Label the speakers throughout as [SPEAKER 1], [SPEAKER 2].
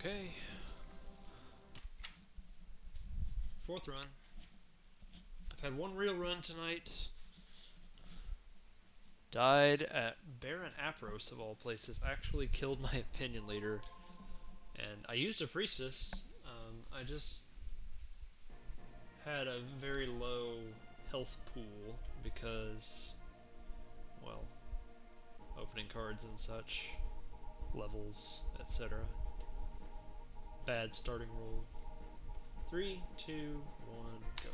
[SPEAKER 1] Okay. Fourth run. I've had one real run tonight. Died at Baron Apros, of all places. Actually killed my opinion leader. And I used a priestess. I just had a very low health pool because, well, opening cards and such, levels, etc. Bad starting roll. 3, 2, 1, go.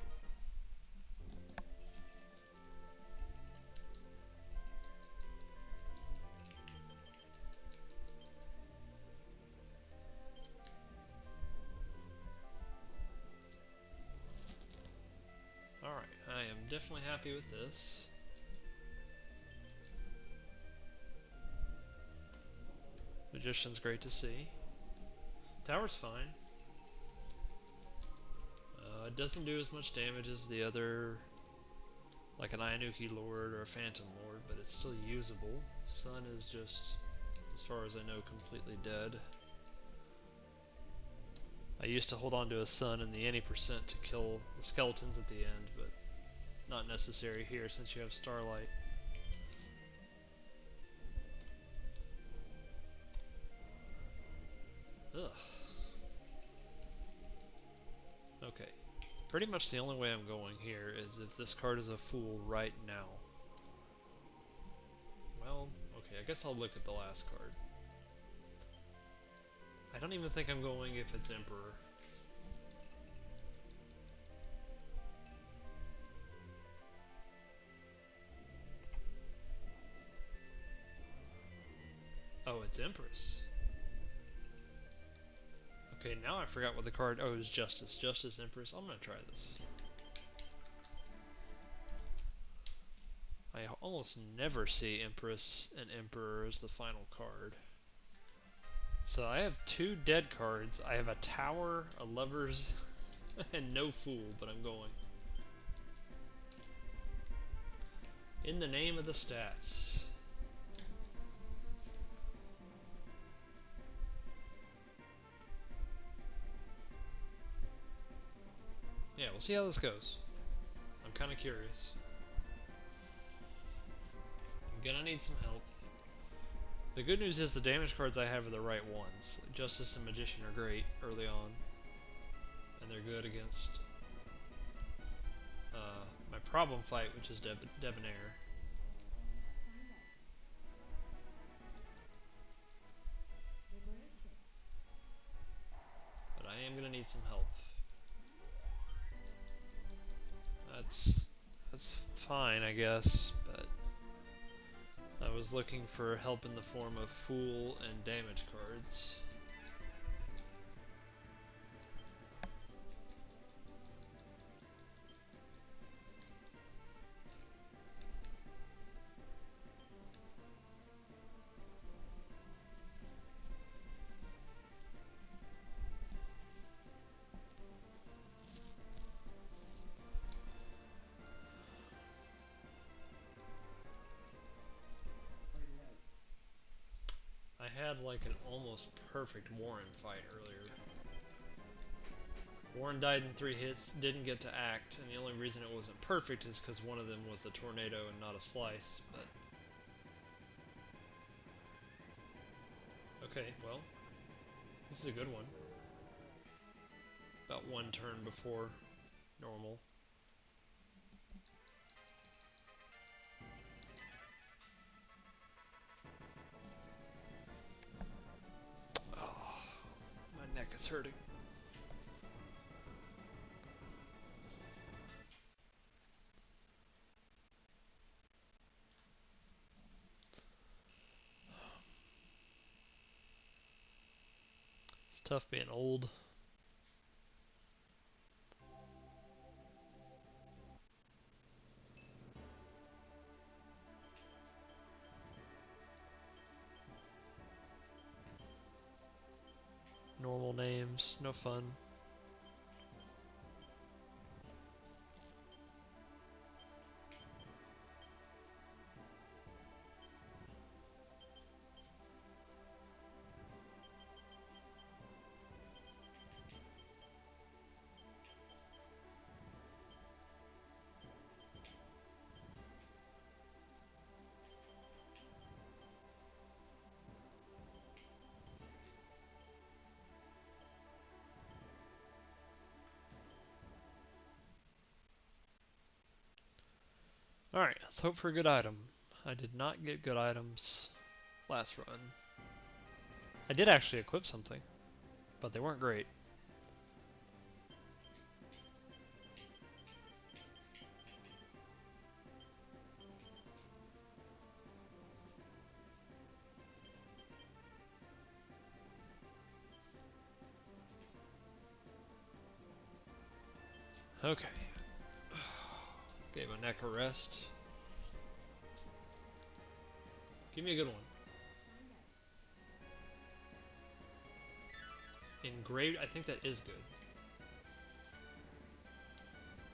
[SPEAKER 1] Alright, I am definitely happy with this. Magician's great to see. Tower's fine. It doesn't do as much damage as the other, like an Ionuki Lord or a Phantom Lord, but it's still usable. Sun is just, as far as I know, completely dead. I used to hold on to a Sun in the any percent to kill the skeletons at the end, but not necessary here since you have Starlight. Ugh. Okay. Pretty much the only way I'm going here is if this card is a fool right now. Well, okay, I guess I'll look at the last card. I don't even think I'm going if it's Emperor. Oh, it's Empress. Okay, now I forgot what the card... Oh, it was Justice. Justice, Empress. I'm gonna try this. I almost never see Empress and Emperor as the final card. So I have two dead cards. I have a Tower, a Lovers, and no Fool, but I'm going. In the name of the stats. Yeah, we'll see how this goes. I'm kind of curious. I'm gonna need some help. The good news is the damage cards I have are the right ones. Justice and Magician are great early on. And they're good against my problem fight, which is Debonair. But I am gonna need some help. That's fine, I guess, but I was looking for help in the form of Fool and damage cards. I had like an almost perfect Warren fight earlier. Warren died in 3 hits, didn't get to act, and the only reason it wasn't perfect is because one of them was a tornado and not a slice, but... Okay, well, this is a good one. About 1 turn before normal. Oh, my neck is hurting. It's tough being old. Normal names, no fun. Alright, let's hope for a good item. I did not get good items last run. I did actually equip something, but they weren't great. Okay. Gave my neck a rest. Give me a good one. Engraved, I think that is good.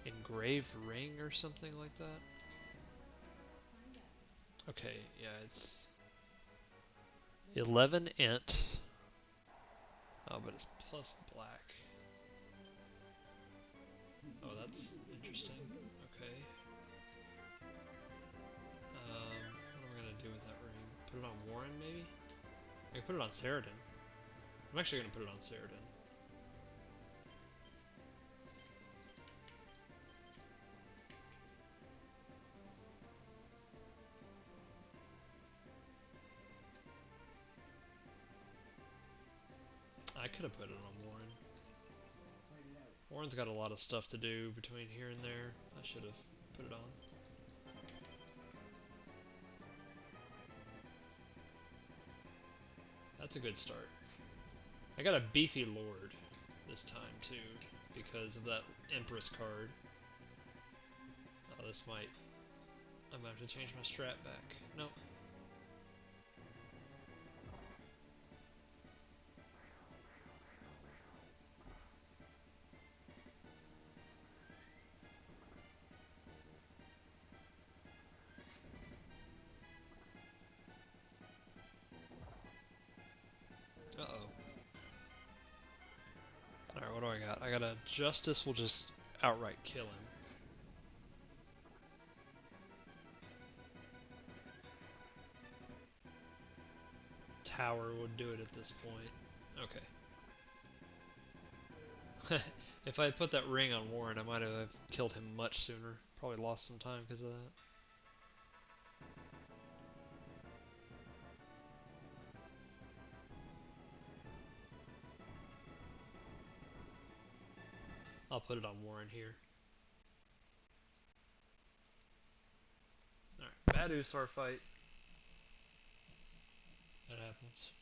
[SPEAKER 1] Engraved ring or something like that? Okay, yeah, it's 11 int. Oh, but it's plus black. Oh, that's interesting. Okay. What am I gonna do with that ring? Put it on Warren, maybe? I can put it on Saradin. I'm actually gonna put it on Saradin. I could have put it on Warren. Warren's got a lot of stuff to do between here and there. I should have put it on. That's a good start. I got a beefy lord this time too, because of that Empress card. Oh, this might... I'm gonna have to change my strat back. Nope. Uh-oh. Alright, what do I got? I got a Justice will just outright kill him. Tower would do it at this point. Okay. If I had put that ring on Warren, I might have killed him much sooner. Probably lost some time because of that. I'll put it on Warren here. Alright, bad Usar fight. That happens.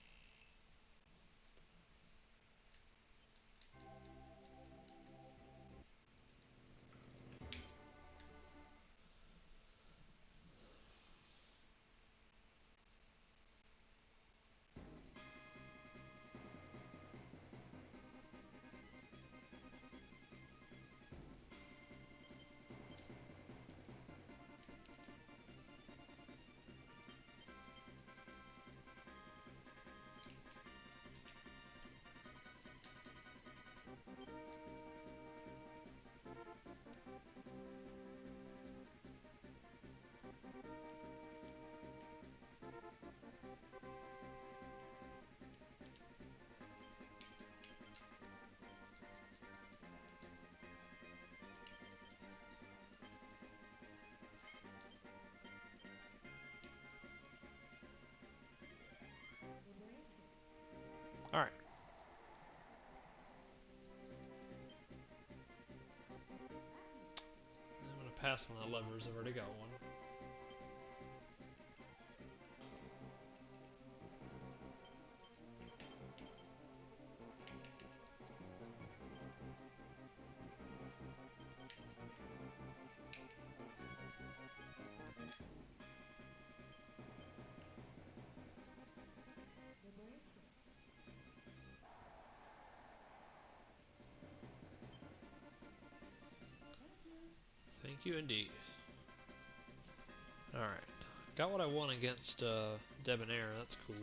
[SPEAKER 1] Alright. I'm gonna pass on that levers, I've already got one. Thank you indeed. Alright. Got what I want against Debonair, that's cool.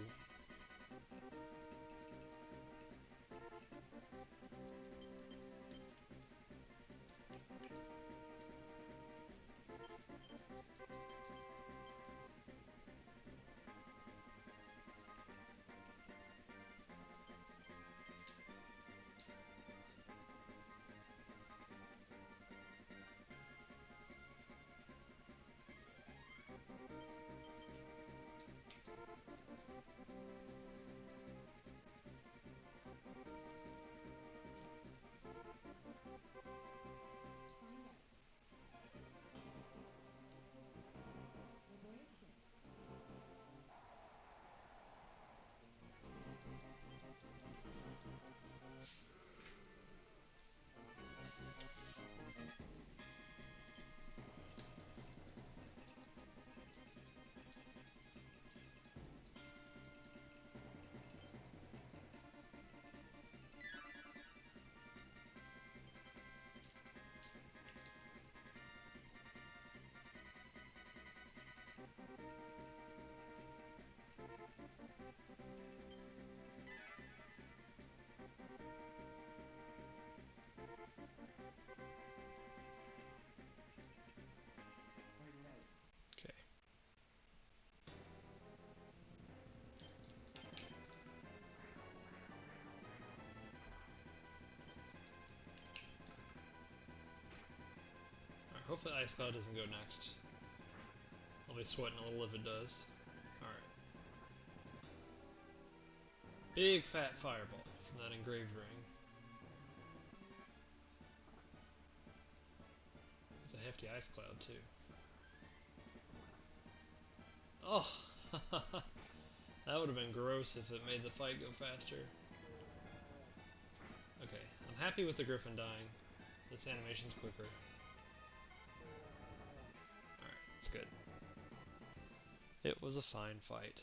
[SPEAKER 1] hopefully Ice Cloud doesn't go next. I'll be sweating a little if it does. Alright. Big fat fireball from that engraved ring. It's a hefty Ice Cloud too. Oh! That would have been gross if it made the fight go faster. Okay, I'm happy with the Griffin dying. This animation's quicker. Alright, it's good. It was a fine fight.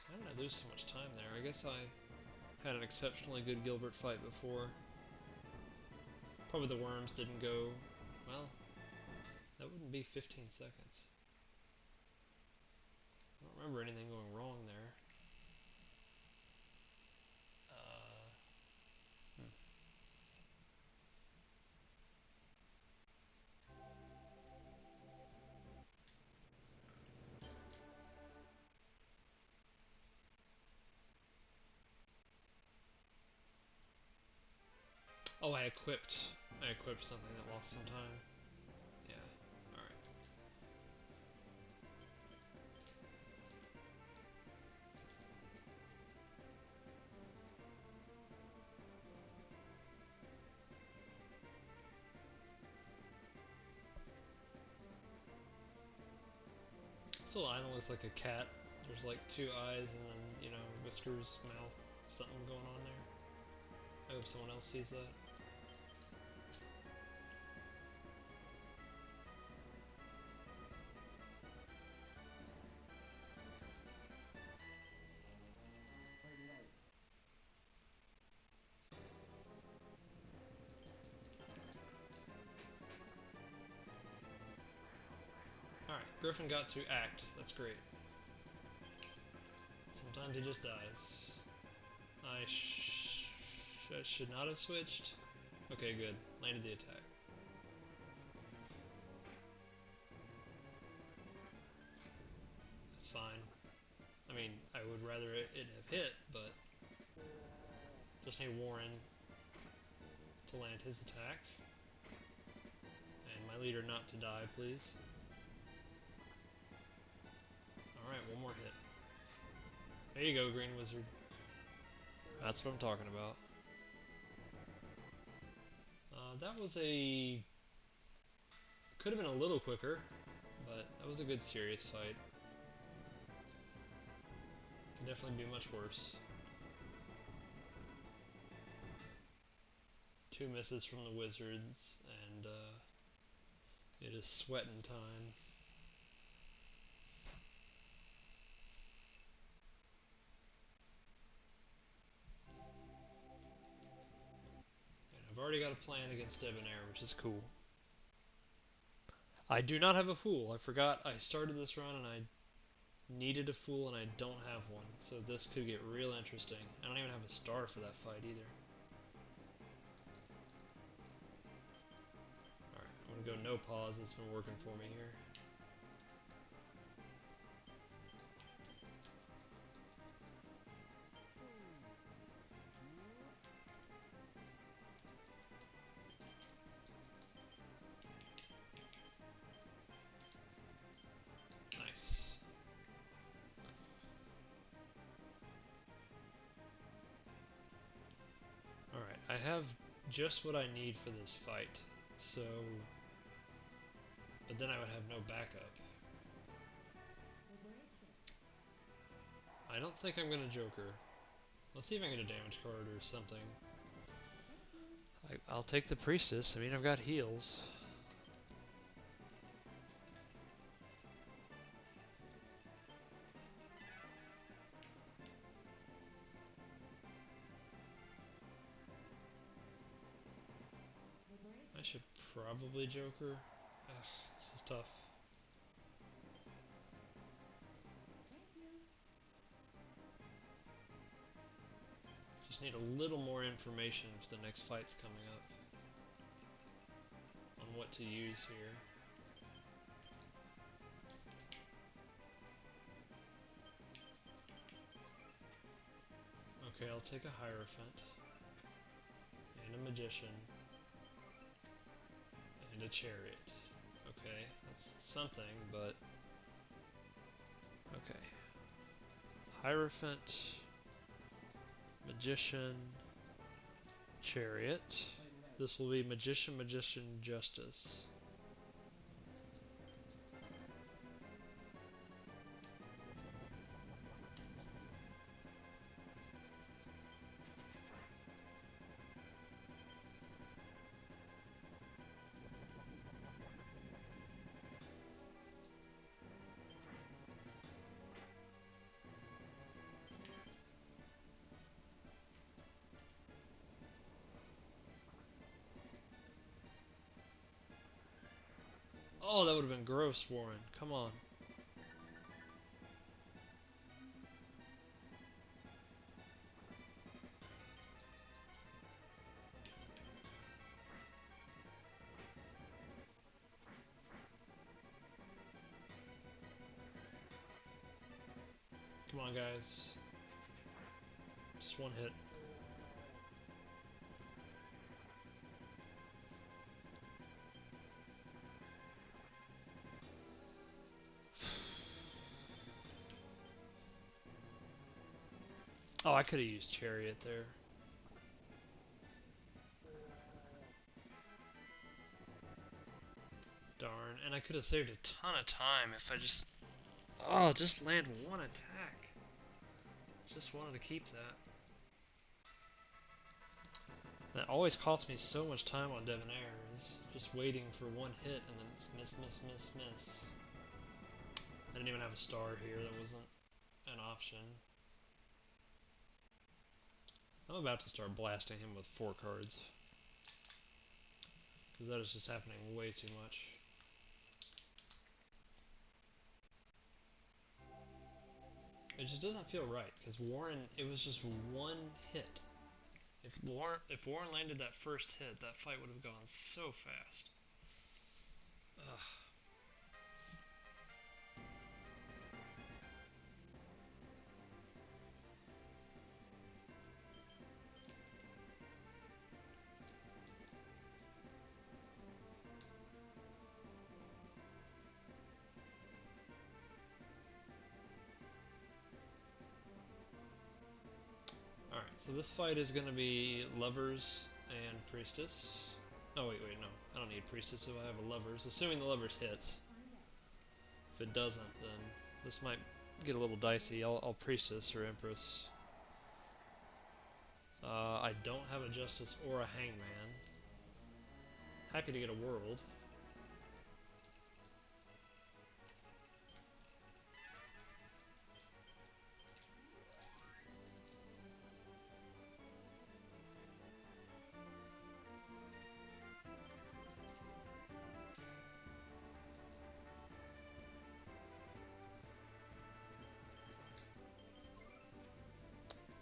[SPEAKER 1] How did I lose so much time there? I guess I had an exceptionally good Gilbert fight before. Probably the worms didn't go... well, that wouldn't be 15 seconds. I don't remember anything going wrong there. Hmm. Oh, I equipped something that lost some time. Yeah, alright. This little island looks like a cat. There's like two eyes and then, you know, whiskers, mouth, something going on there. I hope someone else sees that. Alright, Griffin got to act. That's great. Sometimes he just dies. I should not have switched. Okay, good. Landed the attack. That's fine. I mean, I would rather it have hit, but just need Warren to land his attack. And my leader not to die, please. Alright, one more hit. There you go, Green Wizard. That's what I'm talking about. That was a... could have been a little quicker, but that was a good serious fight. Could definitely be much worse. 2 misses from the Wizards, and it is sweating time. And I've already got a plan against Debonair, which is cool. I do not have a fool. I forgot I started this run and I needed a fool and I don't have one. So this could get real interesting. I don't even have a star for that fight either. Alright, I'm gonna go no pause. It's been working for me here. Nice. Alright, I have just what I need for this fight. So... but then I would have no backup. I don't think I'm gonna Joker. Let's see if I can get a damage card or something. I'll take the Priestess. I mean, I've got heals. I should probably Joker. Ugh, this is tough. Just need a little more information if the next fight's coming up on what to use here. Okay, I'll take a Hierophant. And a Magician. And a Chariot. Okay, that's something, but... Okay. Hierophant, Magician, Chariot. This will be Magician, Magician, Justice. Oh, that would have been gross, Warren. Come on. Come on, guys. Just one hit. Oh, I could have used Chariot there. Darn, and I could have saved a ton of time if I just... Oh, just land one attack. Just wanted to keep that. That always costs me so much time on Debonair, is just waiting for one hit and then it's miss, miss, miss, miss. I didn't even have a star here, that wasn't an option. I'm about to start blasting him with 4 cards. Because that is just happening way too much. It just doesn't feel right, because Warren, it was just one hit. If Warren landed that first hit, that fight would have gone so fast. Ugh. Alright, so this fight is going to be Lovers and Priestess. Oh, wait, no. I don't need Priestess if I have a Lovers, assuming the Lovers hits. If it doesn't, then this might get a little dicey. I'll Priestess or Empress. I don't have a Justice or a Hangman. Happy to get a World.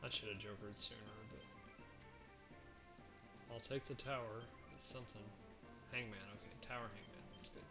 [SPEAKER 1] I should have jokered sooner, but I'll take the tower. It's something. Hangman, okay. Tower Hangman. That's good.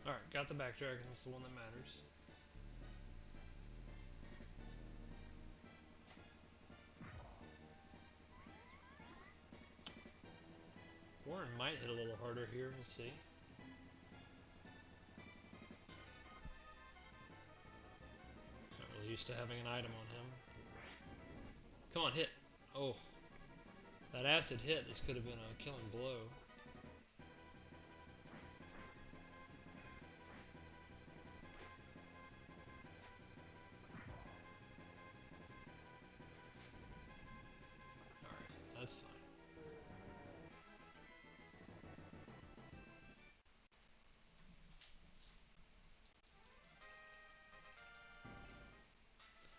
[SPEAKER 1] Alright, got the back dragon. That's the one that matters. Warren might hit a little harder here. We'll see. Not really used to having an item on him. Come on, hit. Oh, that acid hit. This could have been a killing blow. Alright, that's fine.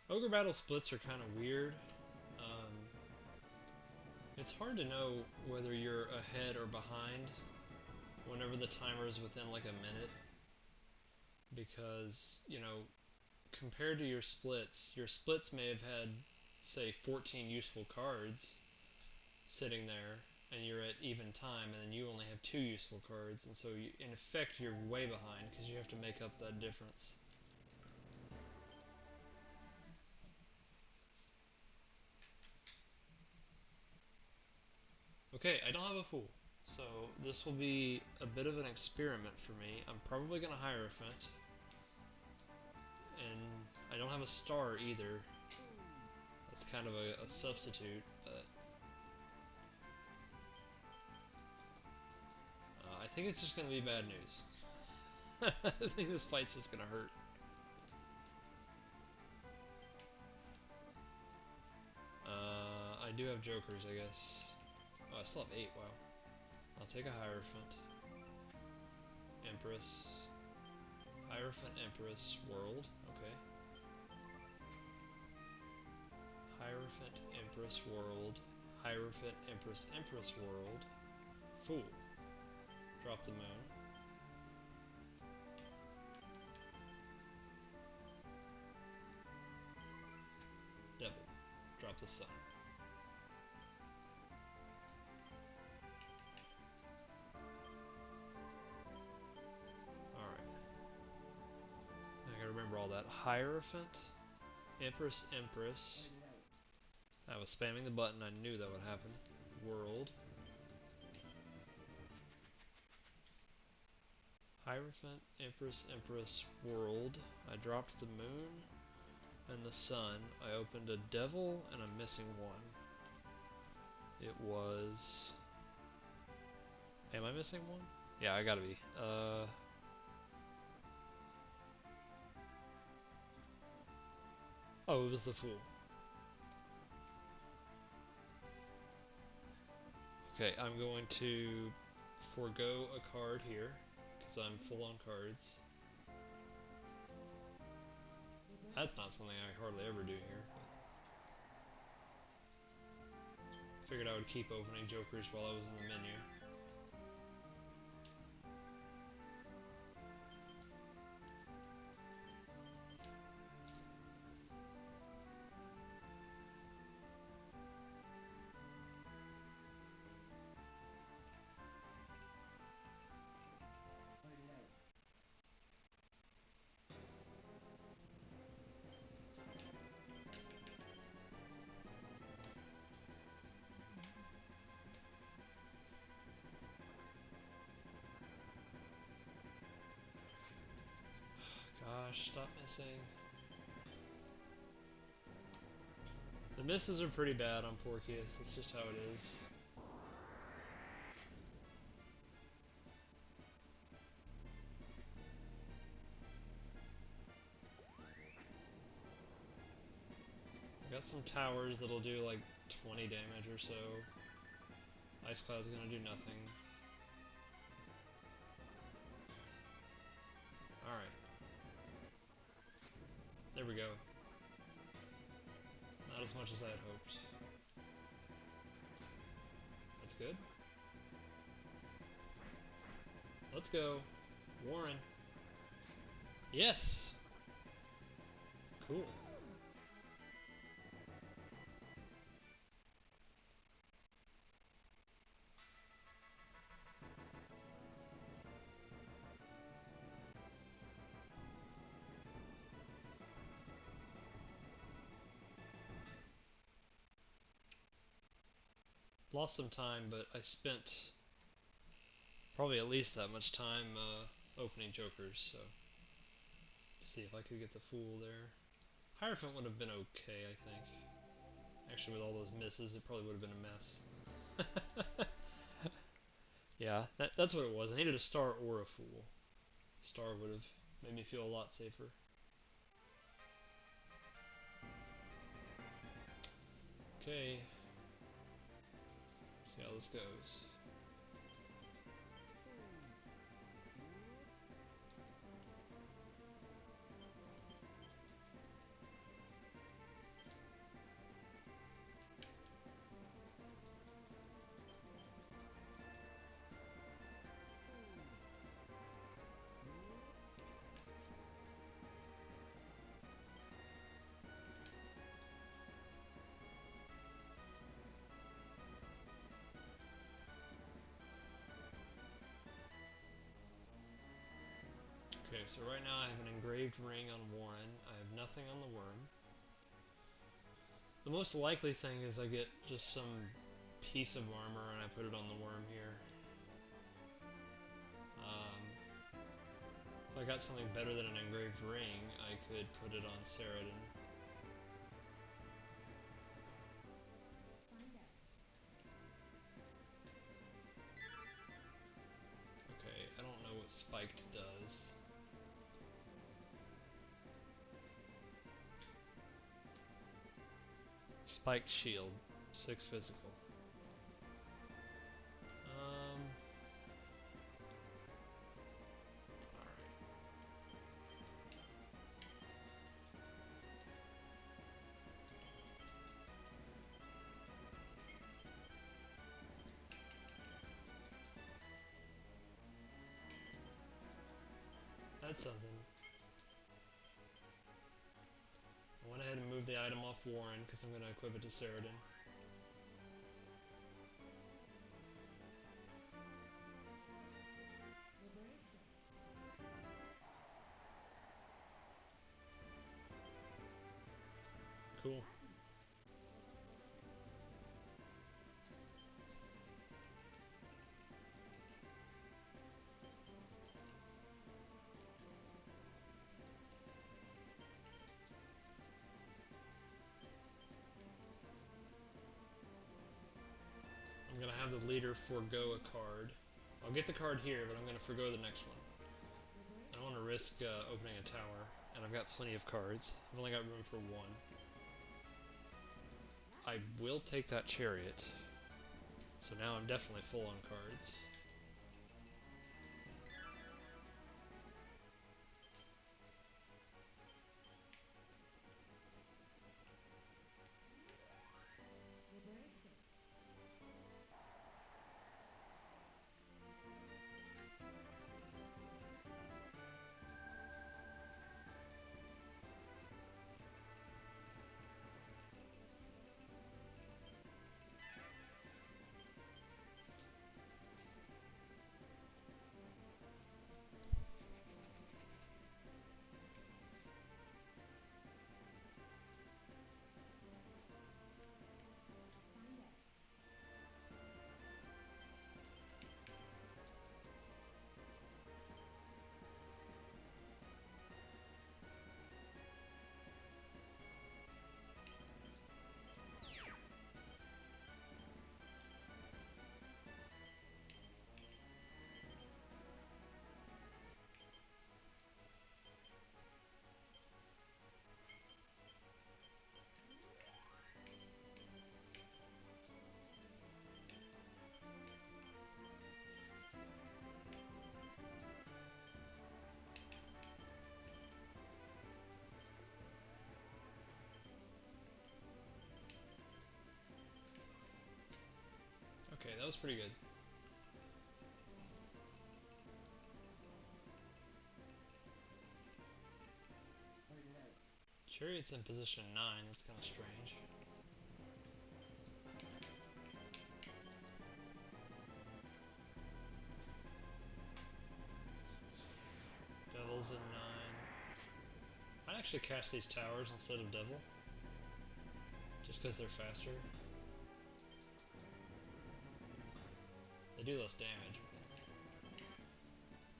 [SPEAKER 1] Ogre battle splits are kind of weird. Um, it's hard to know whether you're ahead or behind whenever the timer is within like a minute, because, you know, compared to your splits may have had, say, 14 useful cards sitting there, and you're at even time, and then you only have 2 useful cards, and so you, in effect you're way behind because you have to make up that difference. Okay, I don't have a fool, so this will be a bit of an experiment for me. I'm probably going to Hierophant, and I don't have a star either. That's kind of a substitute, but I think it's just going to be bad news. I think this fight's just going to hurt. I do have jokers, I guess. Oh, I still have 8, wow. I'll take a Hierophant. Empress. Hierophant, Empress, World, okay. Hierophant, Empress, World. Hierophant, Empress, Empress, World. Fool. Drop the moon. Devil. Drop the sun. Alright. I gotta remember all that. Hierophant, Empress, Empress. I was spamming the button, I knew that would happen. World. Hierophant, Empress, Empress, World. I dropped the moon and the sun. I opened a devil and I'm missing one. It was... Am I missing one? Yeah, I gotta be. Oh, it was the Fool. Okay, I'm going to forego a card here, because I'm full on cards. That's not something I hardly ever do here. Figured I would keep opening jokers while I was in the menu. Gosh, stop missing. The misses are pretty bad on Porcius, that's just how it is. I got some towers that'll do like 20 damage or so. Ice Cloud's gonna do nothing. Alright. There we go. Not as much as I had hoped. That's good. Let's go. Warren. Yes! Cool. Lost some time, but I spent probably at least that much time opening jokers, so see if I could get the Fool there. Hierophant would have been okay, I think. Actually, with all those misses, it probably would have been a mess. Yeah, that's what it was. I needed a star or a fool. Star would have made me feel a lot safer. Okay. Let's see how this goes. Okay, so right now I have an engraved ring on Warren. I have nothing on the worm. The most likely thing is I get just some piece of armor and I put it on the worm here. If I got something better than an engraved ring, I could put it on Saradin. Okay, I don't know what spiked does. Spiked shield, 6 physical. Alright. That's something. I went ahead and moved the item off Warren because I'm going to equip it to Saradin. Cool. I'm going to have the leader forego a card. I'll get the card here, but I'm going to forego the next one. I don't want to risk opening a tower, and I've got plenty of cards. I've only got room for one. I will take that chariot. So now I'm definitely full on cards. Okay, that was pretty good. Chariot's in position 9, that's kind of strange. Devil's in 9. I'd actually cast these towers instead of Devil. Just because they're faster. They do less damage.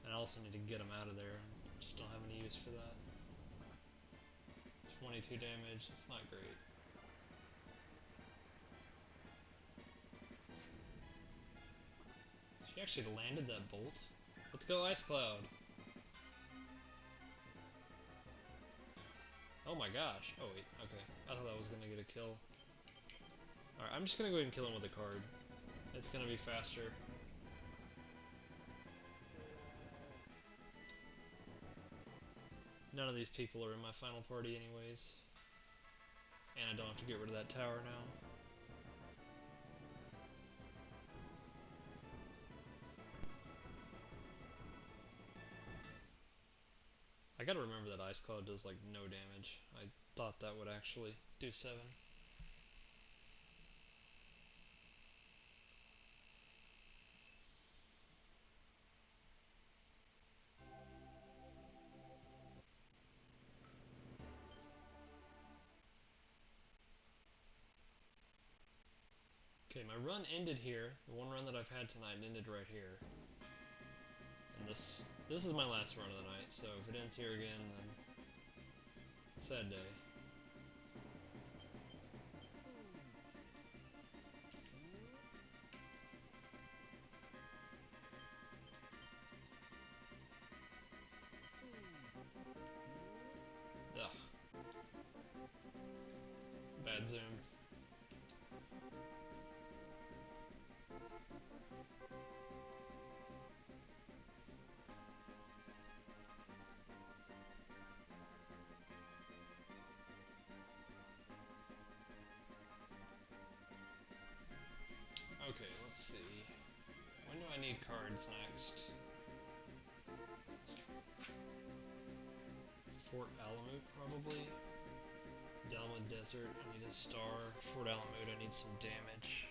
[SPEAKER 1] And I also need to get them out of there. I just don't have any use for that. 22 damage, it's not great. He actually landed that bolt. Let's go Ice Cloud. Oh my gosh. Oh wait, okay. I thought that was gonna get a kill. Alright, I'm just gonna go ahead and kill him with a card. It's gonna be faster. None of these people are in my final party anyways. And I don't have to get rid of that tower now. I gotta remember that Ice Cloud does like no damage. I thought that would actually do 7. Okay, my run ended here. The one run that I've had tonight ended right here. And this is my last run of the night, so if it ends here again, then sad day. Ugh. Bad zoom. Okay, let's see. When do I need cards next? Fort Alamut, probably. Delma Desert, I need a star. Fort Alamut, I need some damage.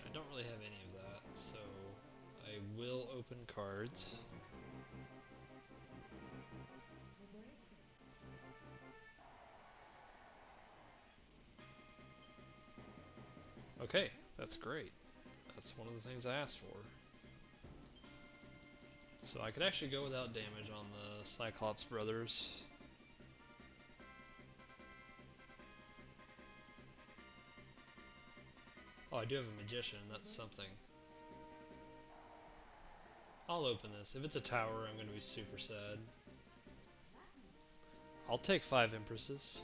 [SPEAKER 1] I don't really have any of that, so I will open cards. Okay, that's great. That's one of the things I asked for. So I could actually go without damage on the Cyclops brothers. Oh, I do have a Magician, that's something. I'll open this. If it's a tower, I'm going to be super sad. I'll take 5 Empresses.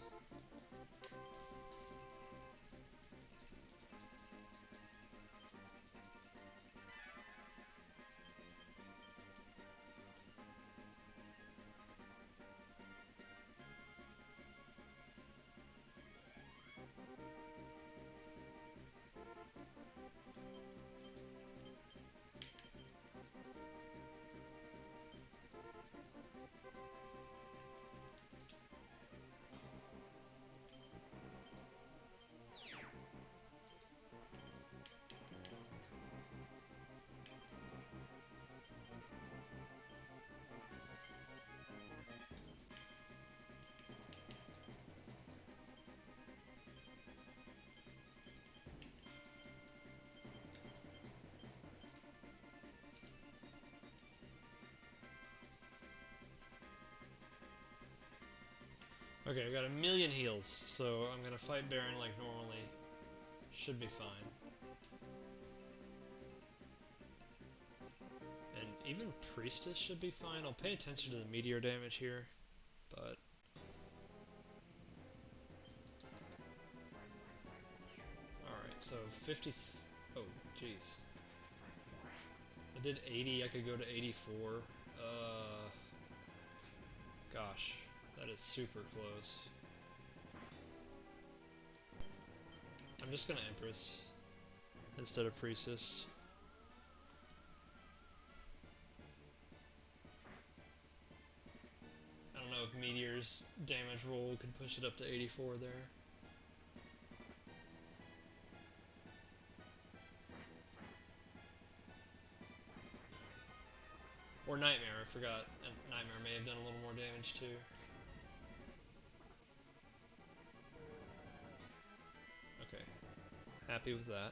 [SPEAKER 1] Okay, I've got a million heals, so I'm gonna fight Baron like normally. Should be fine. And even Priestess should be fine. I'll pay attention to the meteor damage here, but... Alright, so 50... Oh, jeez. I did 80, I could go to 84. Gosh, that is super close. I'm just gonna Empress instead of Priestess. I don't know if Meteor's damage roll could push it up to 84 there. Or Nightmare, I forgot. And Nightmare may have done a little more damage too. Okay, happy with that.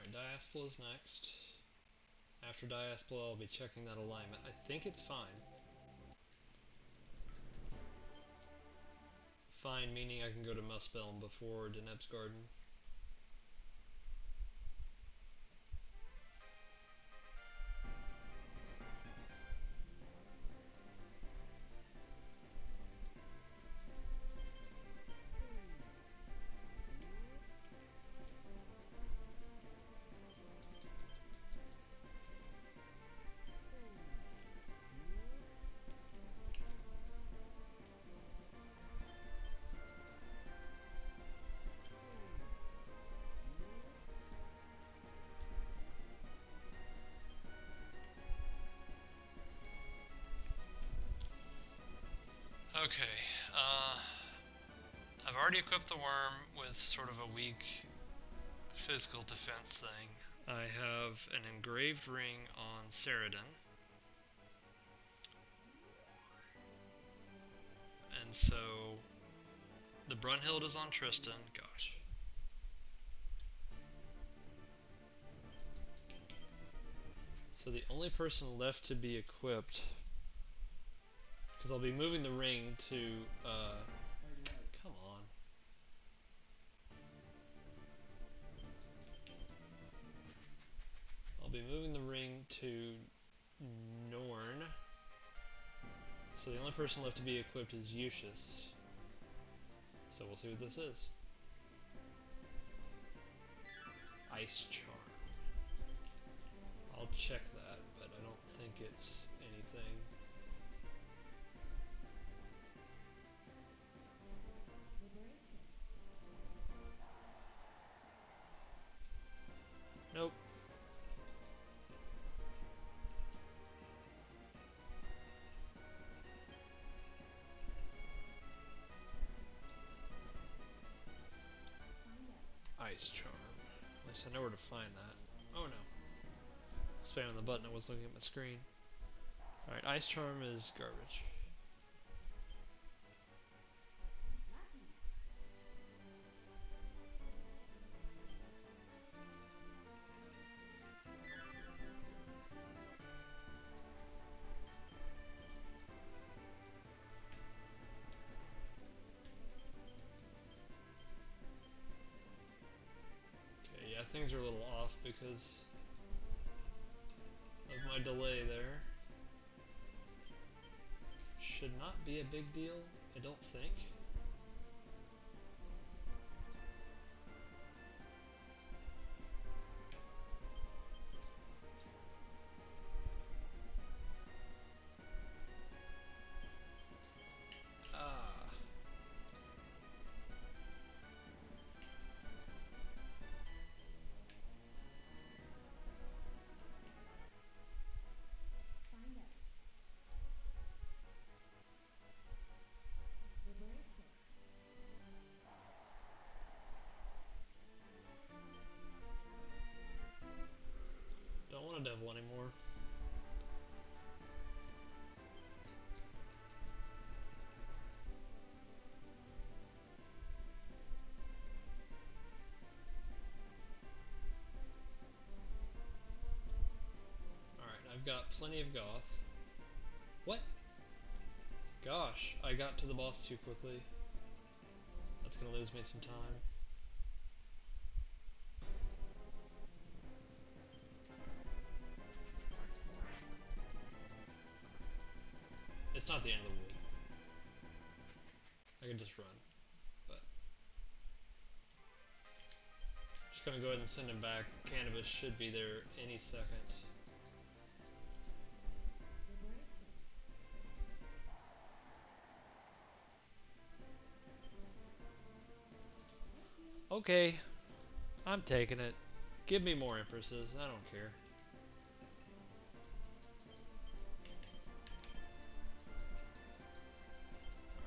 [SPEAKER 1] Alright, Diaspora is next. After Diaspora, I'll be checking that alignment. I think it's fine. Fine meaning I can go to Muspelm before Deneb's Garden. Okay, I've already equipped the worm with sort of a weak physical defense thing. I have an engraved ring on Ceridon. And so the Brunhild is on Tristan. Gosh. So the only person left to be equipped, because I'll be moving the ring to, come on. I'll be moving the ring to Norn. So the only person left to be equipped is Eustace. So we'll see what this is. Ice Charm. I'll check that, but I don't think it's anything. Nope. Ice Charm. At least I know where to find that. Oh no. Spamming the button, I was looking at my screen. Alright, Ice Charm is garbage. Okay, yeah, things are a little off because of my delay there. Should not be a big deal, I don't think. Ah. Don't want a devil anymore. Alright, I've got plenty of Goth. What? Gosh, I got to the boss too quickly. That's gonna lose me some time. It's not the end of the world. I can just run. But just gonna go ahead and send him back. Cannabis should be there any second. Okay, I'm taking it. Give me more Empresses, I don't care.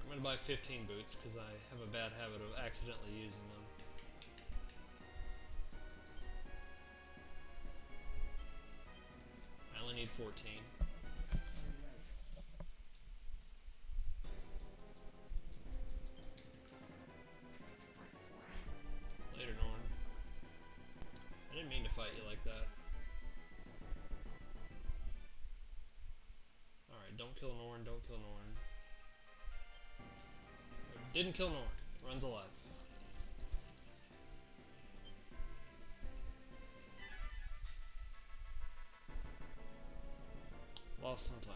[SPEAKER 1] I'm gonna buy 15 boots because I have a bad habit of accidentally using them. I only need 14. Later, Norn. I didn't mean to fight you like that. Alright, don't kill Norn, don't kill Norn. Didn't kill Norn. Runs alive. Lost some time.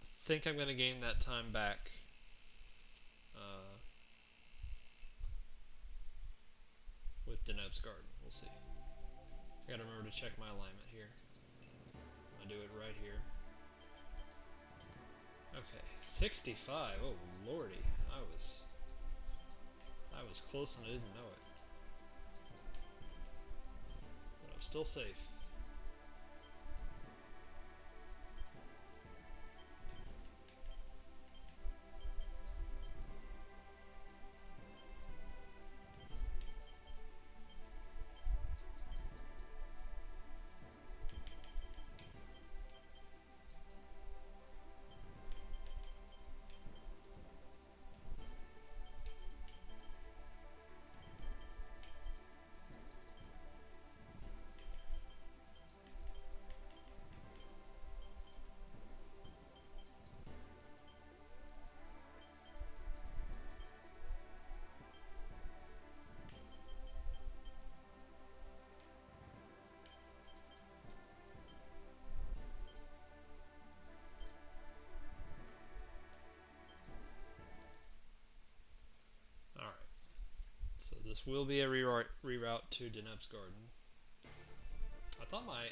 [SPEAKER 1] I think I'm going to gain that time back. With Deneb's Garden. We'll see. I gotta remember to check my alignment here. I'm gonna do it right here. Okay, 65. Oh lordy, I was close and I didn't know it. But I'm still safe. Alright. So this will be a reroute to Deneb's Garden. I thought my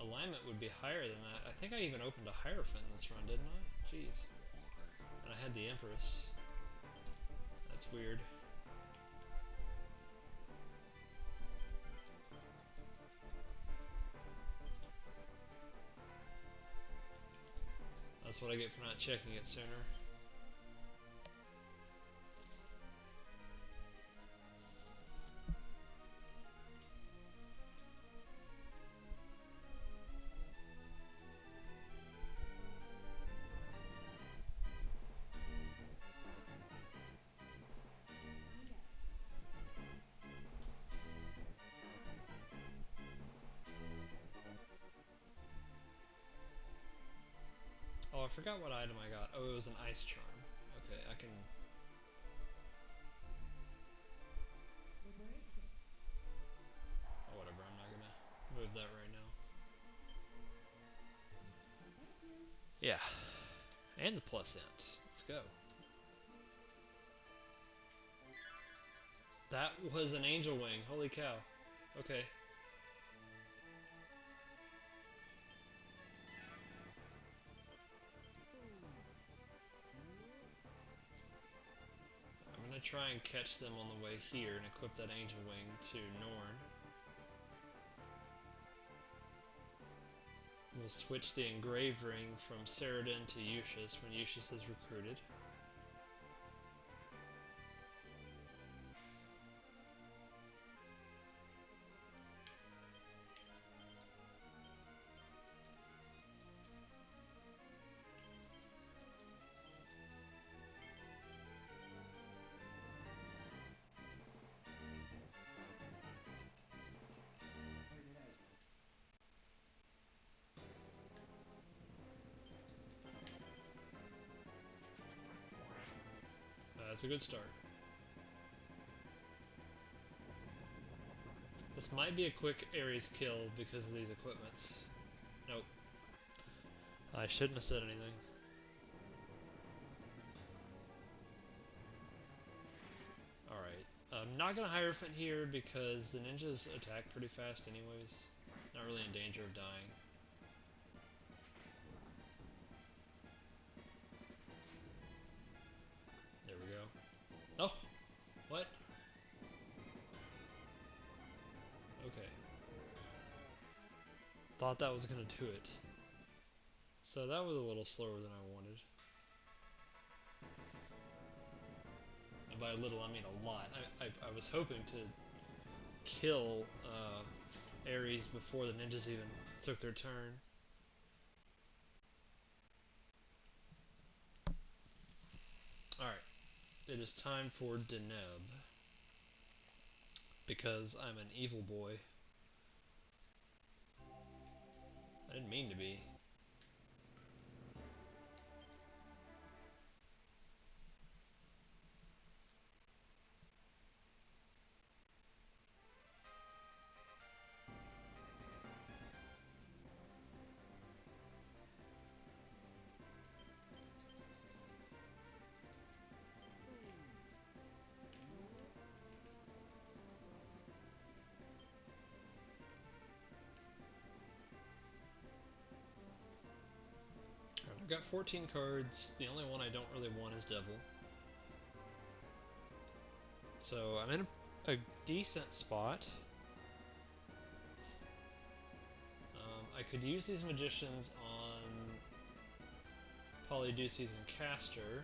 [SPEAKER 1] alignment would be higher than that. I think I even opened a Hierophant in this run, didn't I? Jeez. And I had the Empress. That's weird. That's what I get for not checking it sooner. Oh, I forgot what item I got. Oh, it was an Ice Charm. Okay, I can... Oh, whatever, I'm not gonna move that right now. Yeah. And the plus int. Let's go. That was an Angel Wing. Holy cow. Okay. I'm gonna try and catch them on the way here and equip that Angel Wing to Norn. We'll switch the Engrave Ring from Ceradan to Eustace when Eustace is recruited. That's a good start. This might be a quick Ares kill because of these equipments. Nope. I shouldn't have said anything. Alright. I'm not gonna Hierophant here because the ninjas attack pretty fast anyways. Not really in danger of dying. There we go. Oh! What? Okay. Thought that was gonna do it. So that was a little slower than I wanted. And by a little, I mean a lot. I was hoping to kill Ares before the ninjas even took their turn. it is time for Deneb. Because I'm an evil boy. I didn't mean to be. I've got 14 cards. The only one I don't really want is Devil. So I'm in a decent spot. I could use these Magicians on Polydeuces and Caster.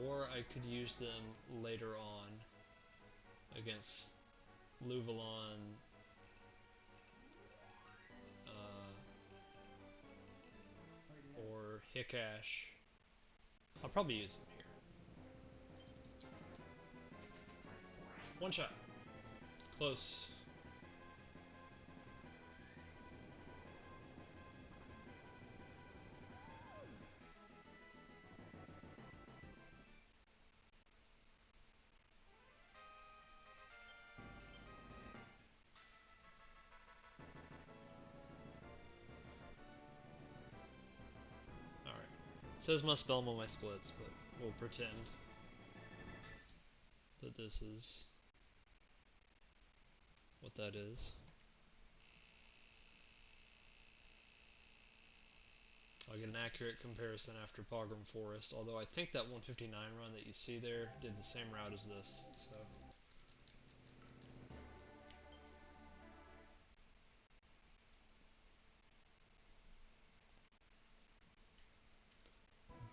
[SPEAKER 1] Or I could use them later on against Luvalon, or Hikash. I'll probably use them here. One shot. Close. Alright. It says must spell on my splits, but we'll pretend that this is what that is. I'll get an accurate comparison after Pogrom Forest, although I think that 159 run that you see there did the same route as this, so...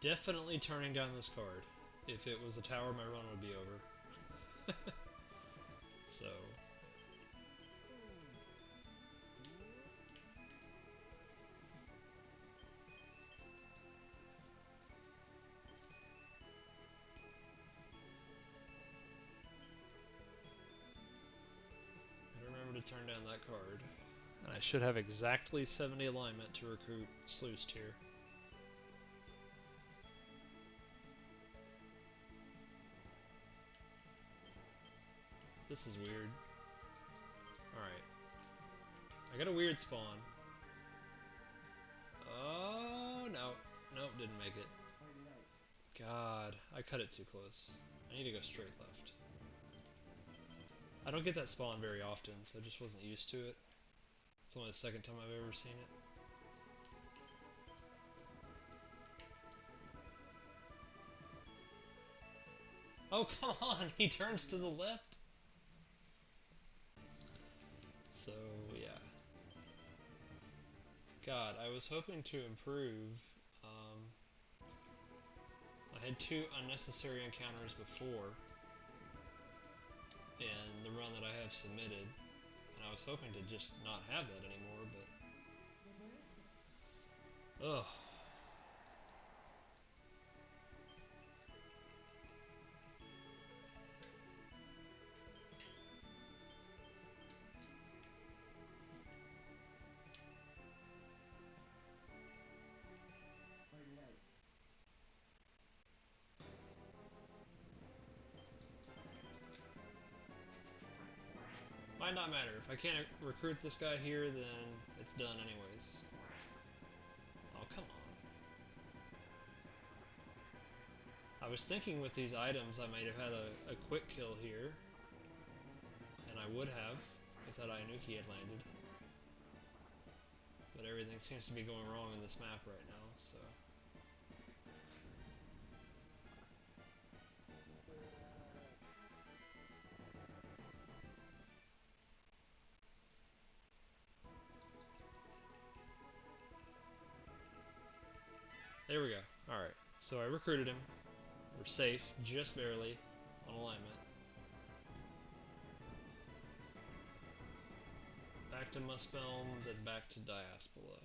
[SPEAKER 1] Definitely turning down this card. If it was a tower, my run would be over. So... remember to turn down that card. And I should have exactly 70 alignment to recruit Sluice Tier. This is weird. Alright. I got a weird spawn. Oh, no. Nope, didn't make it. God, I cut it too close. I need to go straight left. I don't get that spawn very often, so I just wasn't used to it. It's only the second time I've ever seen it. Oh, come on! He turns to the left? So, yeah. God, I was hoping to improve. I had 2 unnecessary encounters before in the run that I have submitted, and I was hoping to just not have that anymore, but... Ugh. Might not matter. If I can't recruit this guy here, then it's done anyways. Oh, come on. I was thinking with these items I might have had a quick kill here. And I would have, if that Ionuki had landed. But everything seems to be going wrong in this map right now, so... There we go. Alright, so I recruited him. We're safe, just barely, on alignment. Back to Muspelm, then back to Diaspora.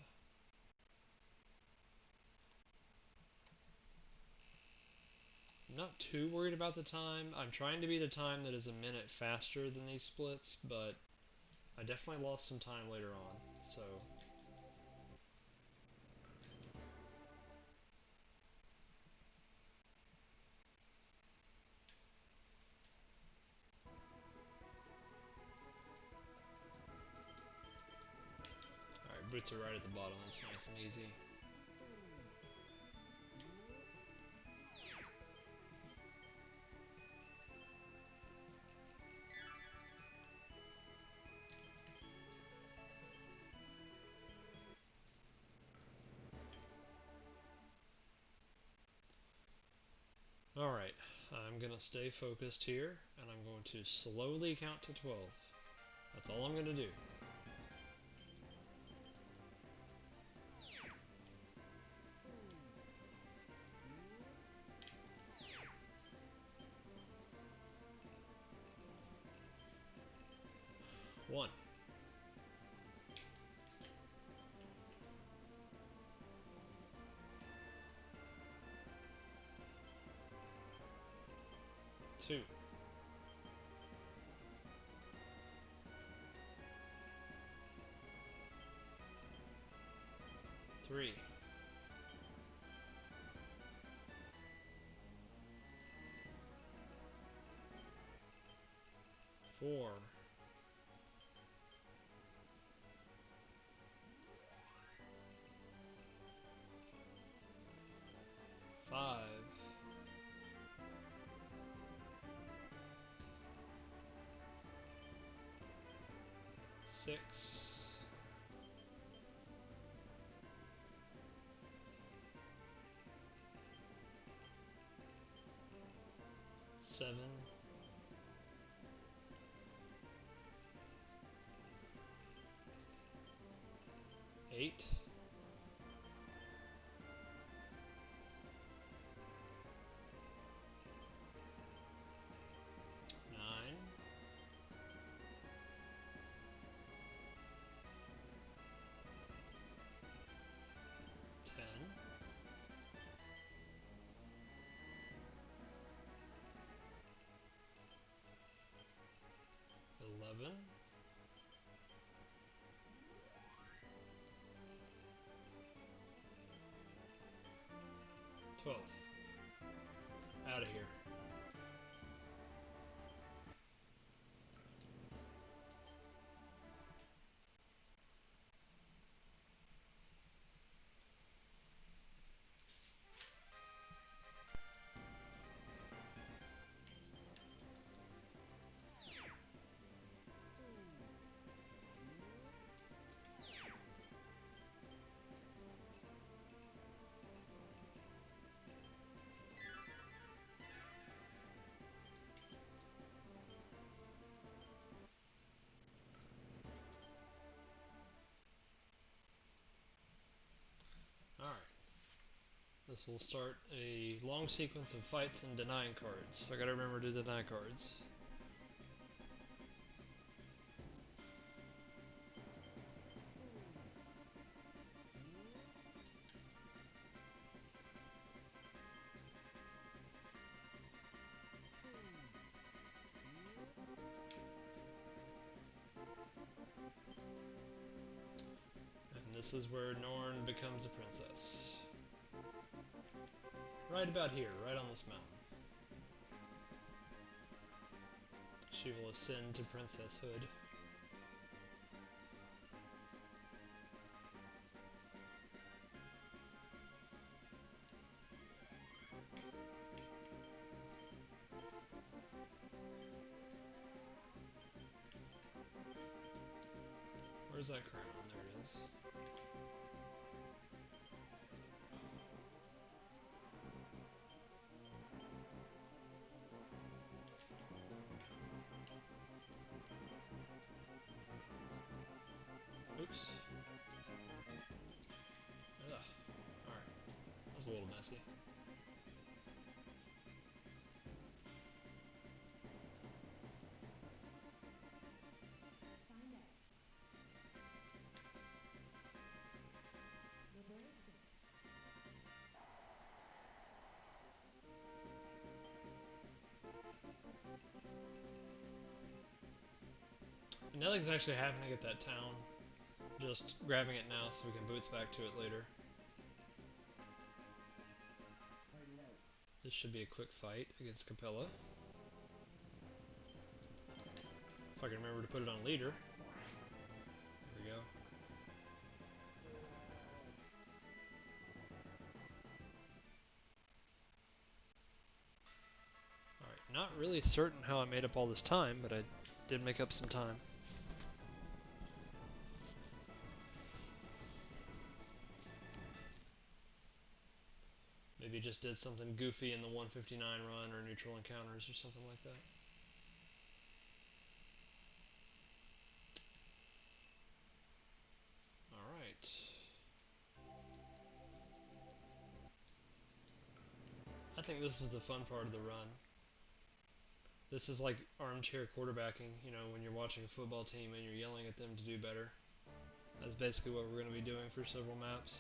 [SPEAKER 1] I'm not too worried about the time. I'm trying to beat a time that is a minute faster than these splits, but I definitely lost some time later on, so... Alright, boots are right at the bottom, that's nice and easy. Alright, I'm gonna stay focused here, and I'm going to slowly count to 12. That's all I'm gonna do. 1. 2. 3. 4. 5. 6. 7. 8. 9. 10. 11. 12. Out of here. Alright. This will start a long sequence of fights and denying cards. So I gotta remember to deny cards. And this is where Norn becomes a princess. Right about here, right on this mountain. She will ascend to princesshood. Where's that crown? There it is. Oops. Ugh. Alright. That was a little messy. nothing's actually happening at that town. Just grabbing it now so we can boots back to it later. This should be a quick fight against Capella. If I can remember to put it on leader. There we go. Alright, not really certain how I made up all this time, but I did make up some time. Maybe just did something goofy in the 159 run or neutral encounters or something like that. Alright. I think this is the fun part of the run. This is like armchair quarterbacking, you know, when you're watching a football team and you're yelling at them to do better. That's basically what we're going to be doing for several maps.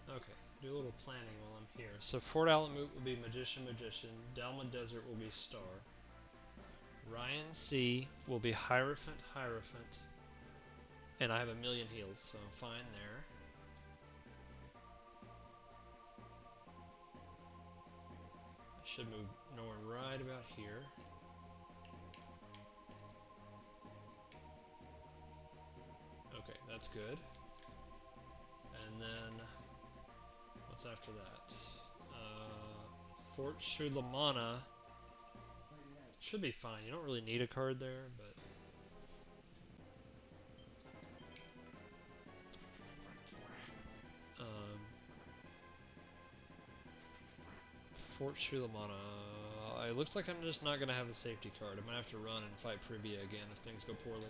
[SPEAKER 1] Okay, do a little planning while I'm here. So Fort Alamut will be Magician, Dalma Desert will be Star. Ryan C will be Hierophant, and I have a million heals, so I'm fine there. I should move Norn right about here. Okay, that's good. And then, what's after that? Fort Shulamana should be fine. You don't really need a card there, but... Fort Shulamana... it looks like I'm just not going to have a safety card. I might have to run and fight Privia again if things go poorly.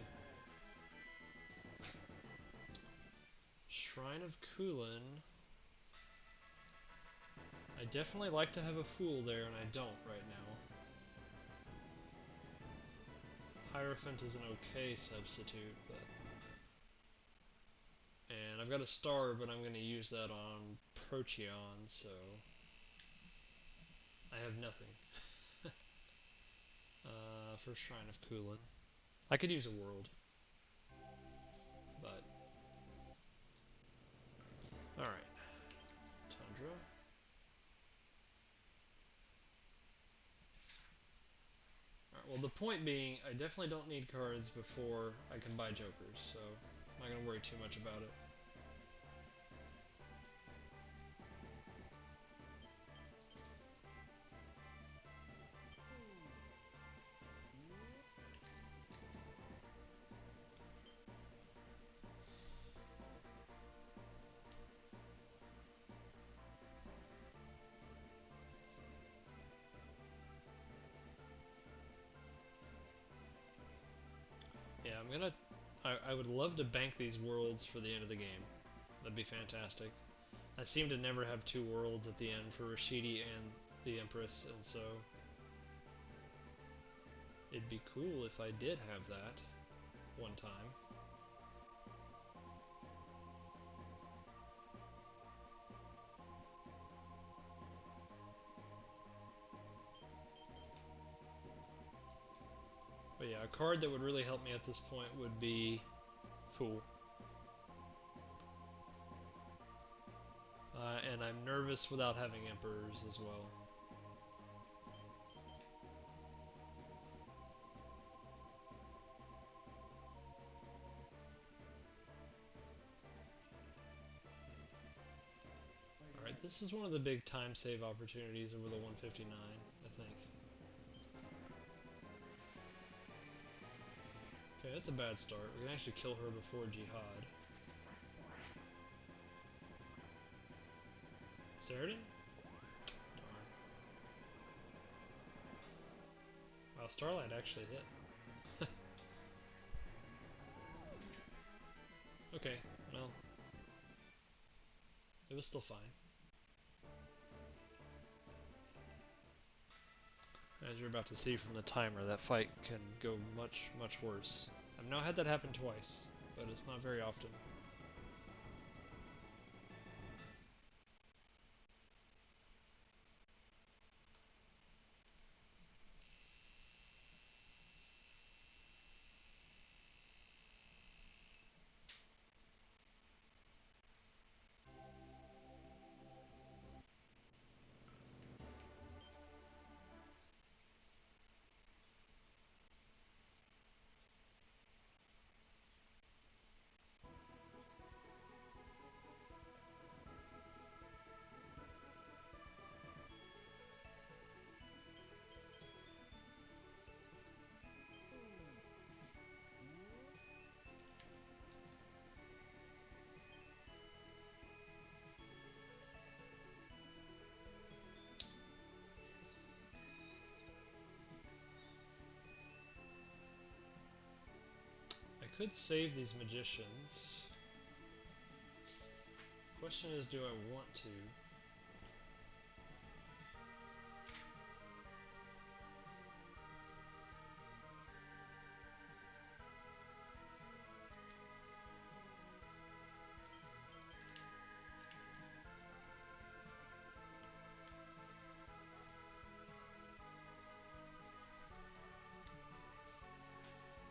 [SPEAKER 1] Shrine of Kulin. I definitely like to have a Fool there, and I don't right now. Hierophant is an okay substitute, but... And I've got a star, but I'm going to use that on Procyon, so... I have nothing. For Shrine of Kulin. I could use a world. But... Alright. Tundra. Alright, well the point being, I definitely don't need cards before I can buy jokers, so I'm not going to worry too much about it. Yeah, I'm gonna... I would love to bank these worlds for the end of the game. That'd be fantastic. I seem to never have two worlds at the end for Rashidi and the Empress, and so... It'd be cool if I did have that one time. But yeah, a card that would really help me at this point would be Fool. And I'm nervous without having Emperors as well. Alright, this is one of the big time save opportunities over the 159, I think. Okay, that's a bad start. We can actually kill her before Jihad. Saradin? Darn. Wow, Starlight actually hit. Okay, well, it was still fine. As you're about to see from the timer, that fight can go much, much worse. I've now had that happen twice, but it's not very often. I could save these magicians. Question is, do I want to?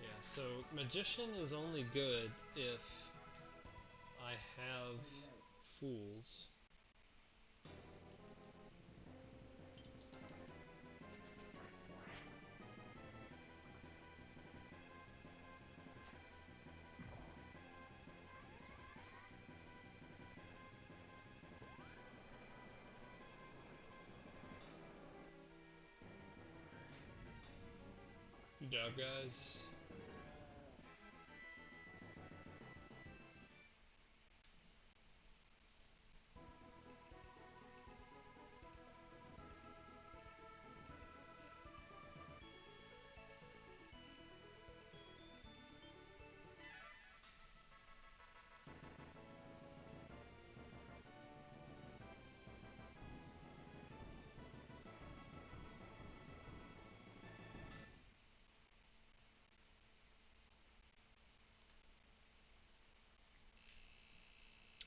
[SPEAKER 1] Yeah, so magician is only good if I have fools. Good job, guys.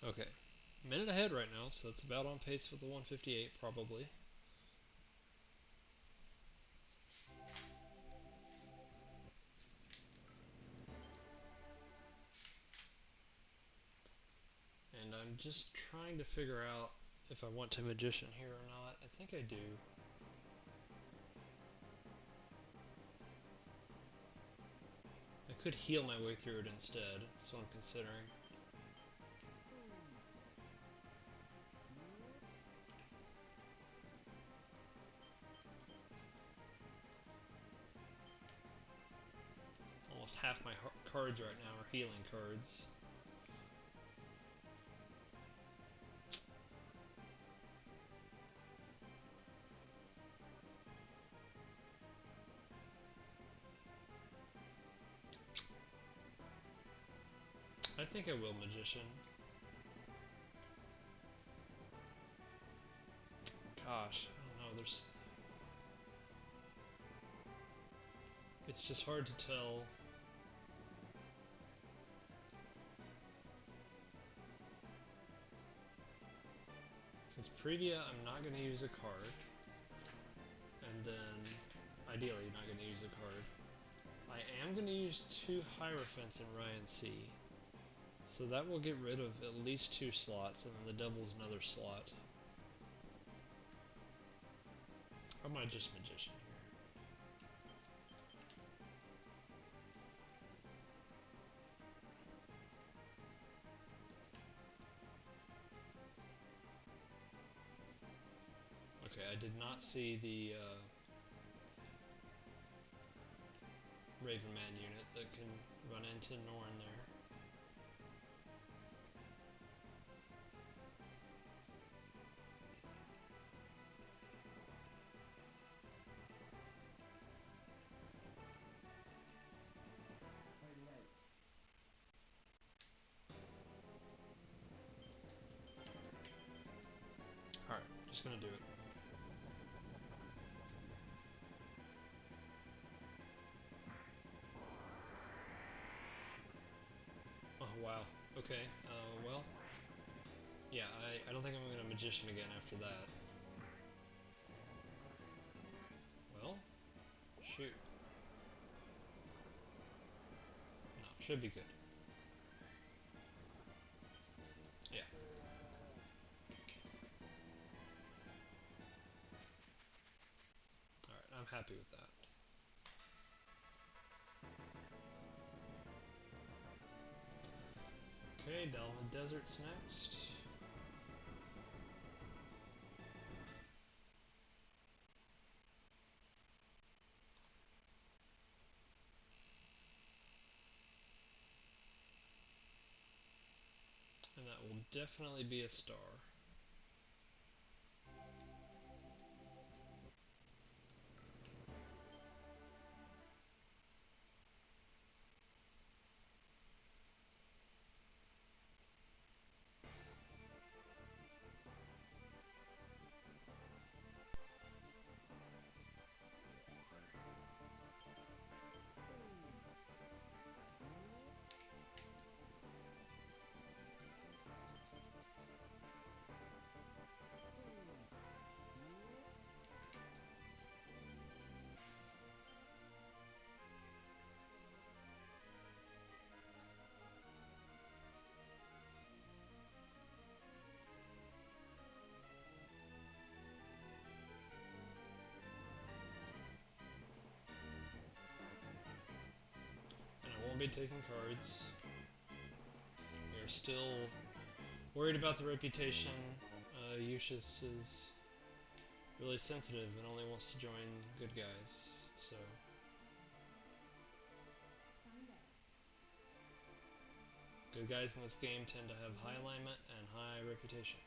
[SPEAKER 1] Okay, minute ahead right now, so that's about on pace with the 158 probably. And I'm just trying to figure out if I want to magician here or not. I think I do. I could heal my way through it instead. That's what I'm considering. Almost half my cards right now are healing cards. I think I will magician. Gosh, I don't know. It's just hard to tell. Because Previa, I'm not going to use a card. And then, ideally, not going to use a card. I am going to use 2 Hierophants in Ryan C. So that will get rid of at least 2 slots, and then the Devil's another slot. I might just magician here. Okay, I did not see the Raven Man unit that can run into Norn there. Just gonna do it. Oh wow. Okay. Well. Yeah, I don't think I'm gonna magician again after that. Well, shoot. No, should be good. Yeah. Alright, I'm happy with that. Okay, Delma Desert's next. And that will definitely be a star. And I won't be taking cards. We are still worried about the reputation. Yushis is really sensitive and only wants to join good guys, so... Good guys in this game tend to have high alignment and high reputation.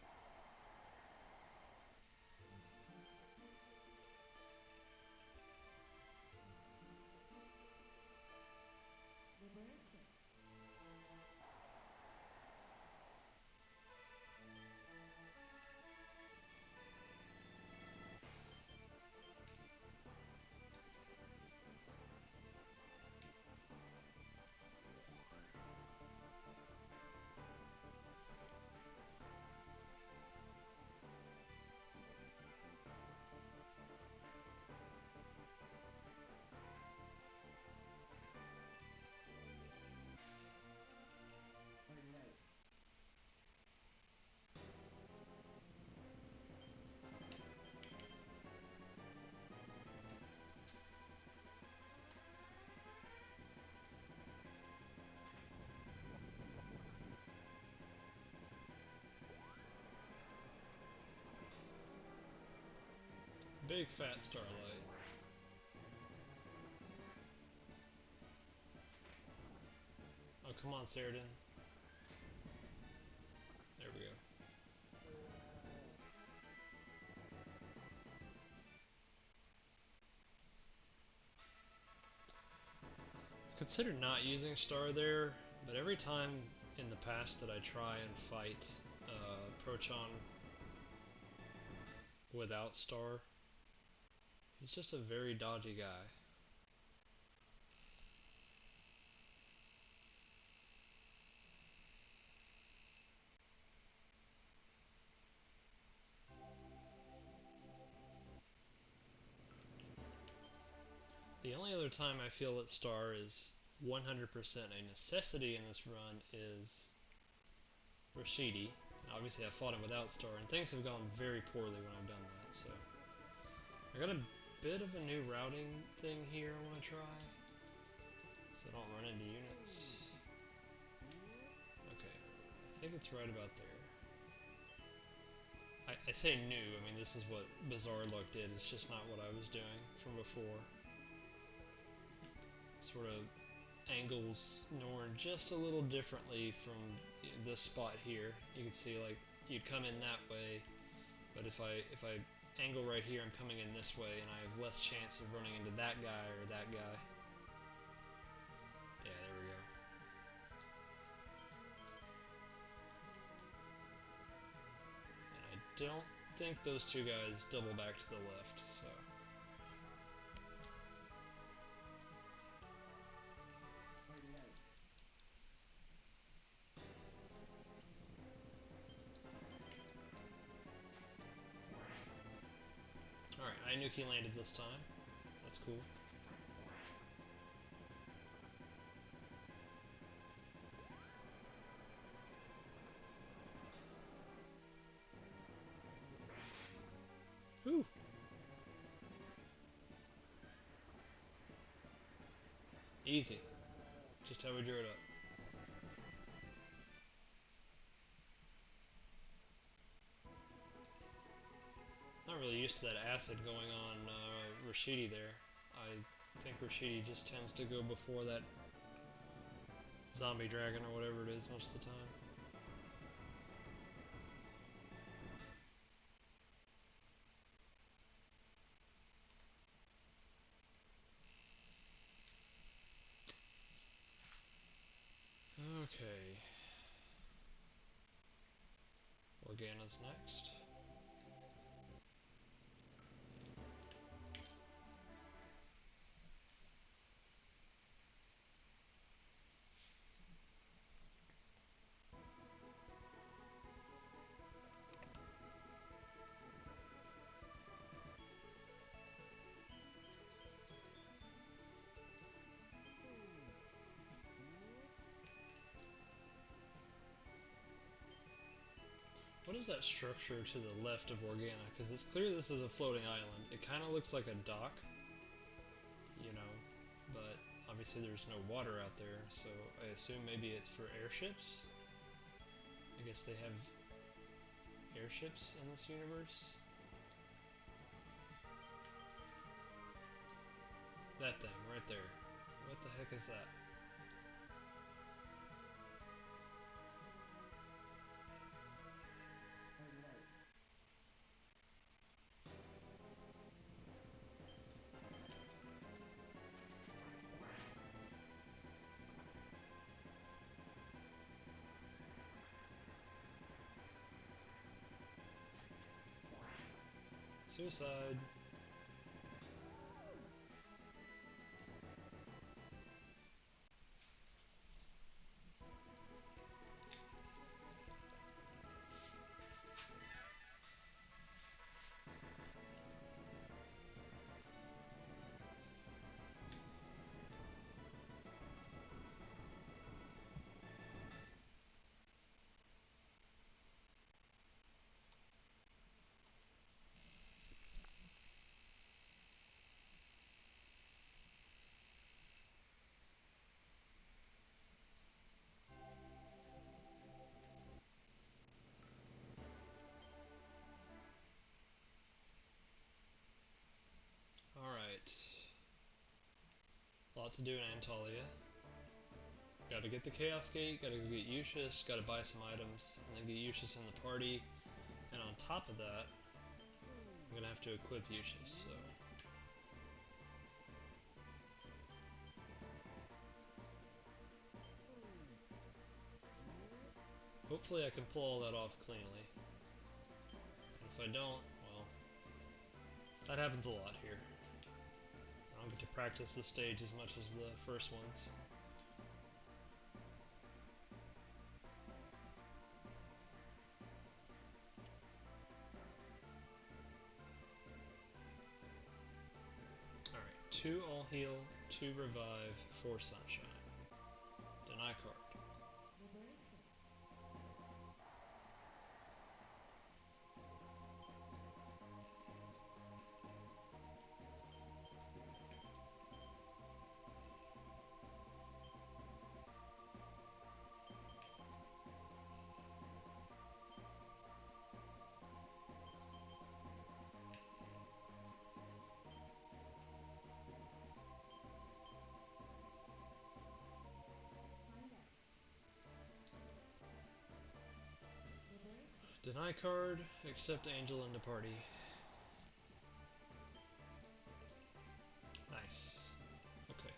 [SPEAKER 1] Big fat starlight. Oh, come on, Saradin. There we go. Considered not using Star there, but every time in the past that I try and fight Prochon without Star, he's just a very dodgy guy. The only other time I feel that Star is 100% a necessity in this run is Rashidi. Obviously I fought him without Star, and things have gone very poorly when I've done that, so... I got a bit of a new routing thing here I want to try, so I don't run into units. Okay, I think it's right about there. I say new, I mean this is what Bizarreluck did, it's just not what I was doing from before. Sort of angles Norn just a little differently from this spot here. You can see like you'd come in that way, but if I angle right here, I'm coming in this way, and I have less chance of running into that guy or that guy. Yeah, there we go. And I don't think those two guys double back to the left, so. Alright, I knew he landed this time. That's cool. Whew! Easy. Just how we drew it up. Not really used to that acid going on Rashidi there. I think Rashidi just tends to go before that zombie dragon or whatever it is most of the time. Okay. Organa's next. What is that structure to the left of Organa? Because it's clear this is a floating island. It kind of looks like a dock, you know, but obviously there's no water out there, so I assume maybe it's for airships? I guess they have airships in this universe? That thing, right there. What the heck is that? Suicide. Alright. Lot to do in Antalya. Gotta get the Chaos Gate, gotta go get Eustace, gotta buy some items, and then get Eustace in the party. And on top of that, I'm gonna have to equip Eustace, so. Hopefully I can pull all that off cleanly. And if I don't, well, that happens a lot here. I don't get to practice this stage as much as the first ones. Alright, 2 all heal, 2 revive, 4 sunshine. Deny card. Deny card, accept Angel into party. Nice. Okay.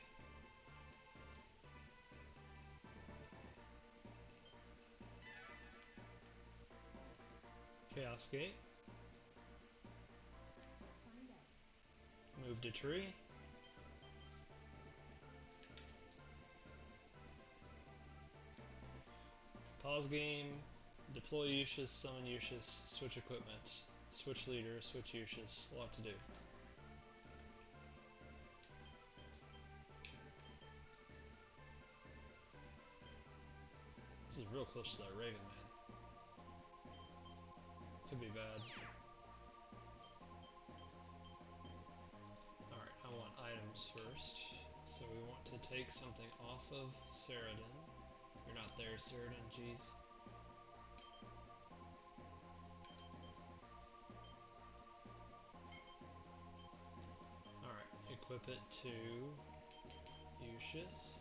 [SPEAKER 1] Chaos Gate. Move to tree. Pause game. Deploy Ushis, summon Ushis, switch equipment. Switch leader, switch Ushis. A lot to do. This is real close to that Raven, man. Could be bad. Alright, I want items first. So we want to take something off of Ceradan. You're not there, Ceradan, jeez. Alright, equip it to Ushis.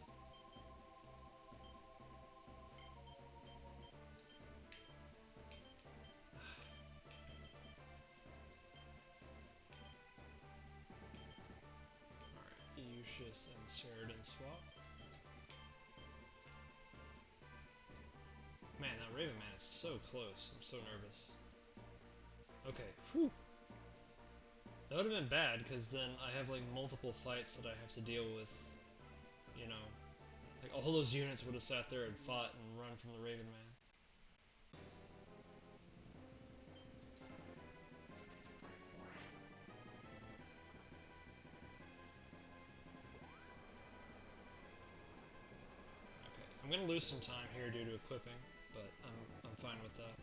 [SPEAKER 1] Ushis and Ceradan swap. Man, that Raven Man is so close. I'm so nervous. Okay, whew. That would have been bad, because then I have like multiple fights that I have to deal with. You know, like all those units would have sat there and fought and run from the Raven Man. Okay, I'm gonna lose some time here due to equipping, but I'm fine with that.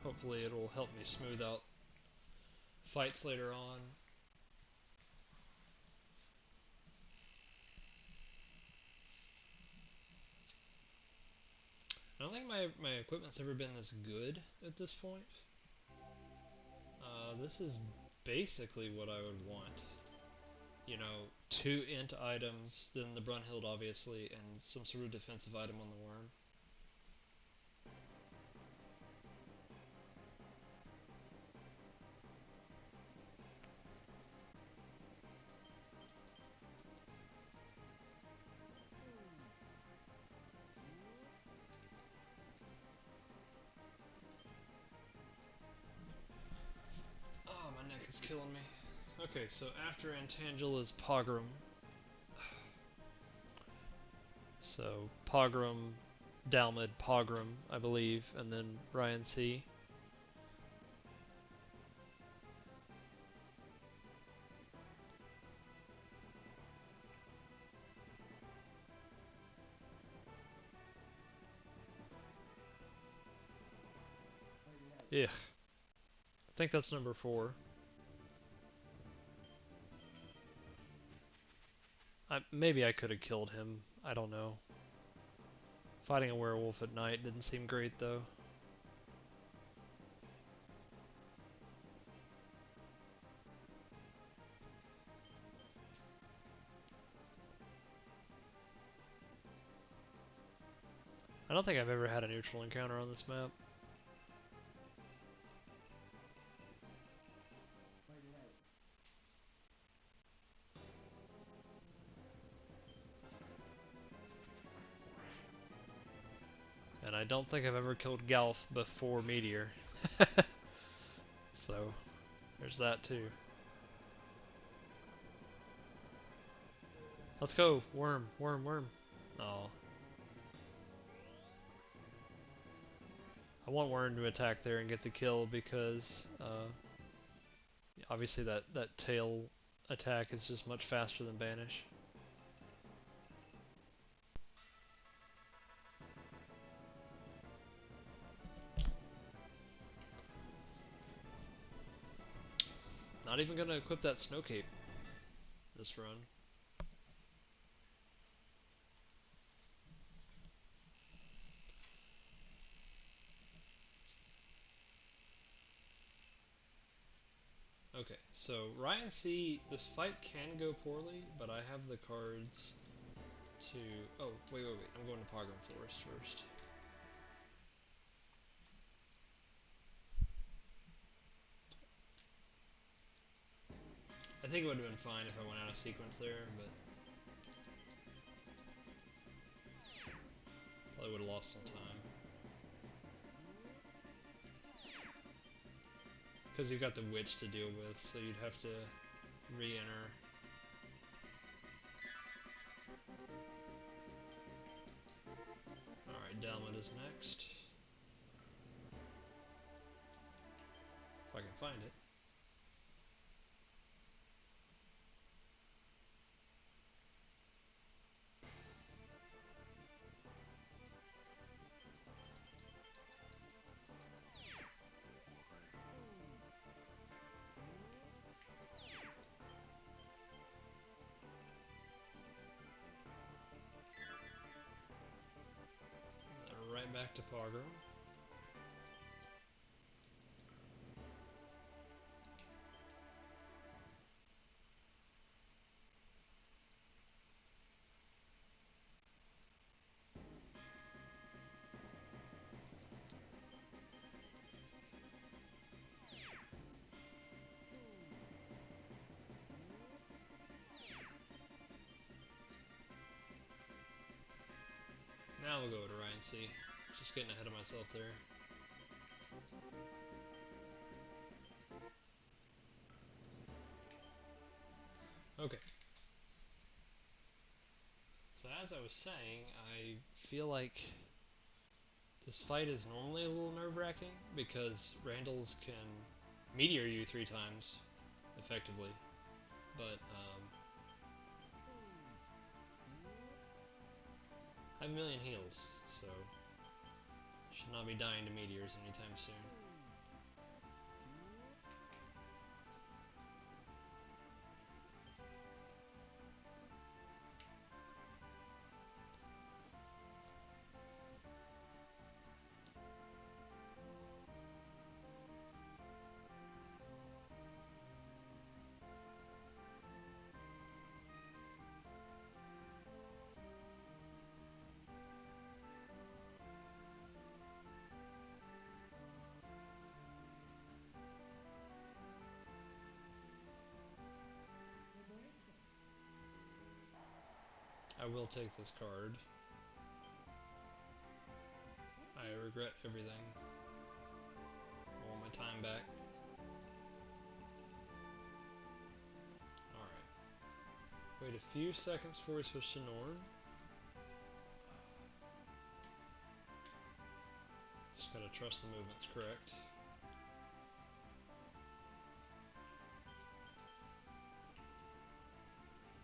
[SPEAKER 1] Hopefully it'll help me smooth out fights later on. I don't think my equipment's ever been this good at this point. This is basically what I would want. You know, 2 int items, then the Brunhild obviously, and some sort of defensive item on the worm. Oh, my neck is killing me. Okay, so after Antangel is Pogrom. So Pogrom, Dalmid, Pogrom, I believe, and then Ryan C. Ugh. I think that's number 4. Maybe I could have killed him. I don't know. Fighting a werewolf at night didn't seem great though. I don't think I've ever had a neutral encounter on this map. And I don't think I've ever killed Galf before Meteor. So, there's that too. Let's go! Worm, worm, worm. Oh. I want Worm to attack there and get the kill because obviously that tail attack is just much faster than Banish. Not even gonna equip that Snow Cape this run. Okay, so Ryan C, this fight can go poorly, but I have the cards to... Oh, wait, I'm going to Pogrom Forest first. I think it would have been fine if I went out of sequence there, but... I would have lost some time. Because you've got the witch to deal with, so you'd have to re-enter. Alright, Dalmat is next. If I can find it. Right back to Ogre. Now we'll go to Ryan C. Just getting ahead of myself there. Okay. So as I was saying, I feel like this fight is normally a little nerve-wracking because Randalls can meteor you 3 times effectively, but I have a million heals, so should not be dying to meteors anytime soon. I will take this card. I regret everything. I want my time back. Alright. Wait a few seconds before we switch to Nord. Just gotta trust the movement's correct.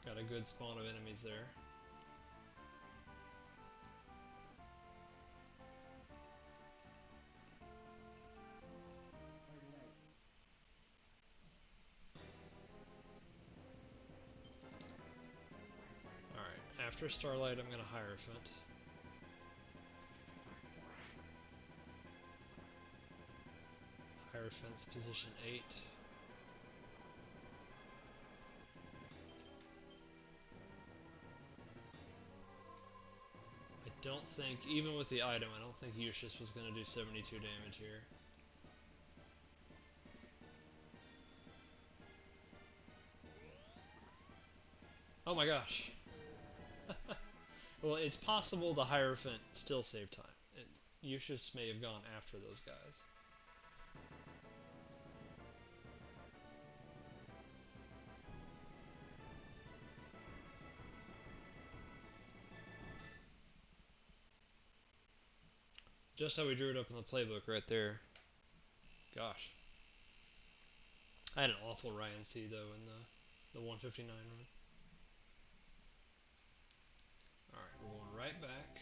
[SPEAKER 1] Got a good spawn of enemies there. Alright, after Starlight I'm gonna Hierophant. Hierophant's position 8. I don't think, even with the item, I don't think Eustace was gonna do 72 damage here. Oh my gosh. Well, it's possible the Hierophant still saved time. Eustace may have gone after those guys. Just how we drew it up in the playbook right there. Gosh. I had an awful Ryan C though in the 159 run. Alright, we're going right back.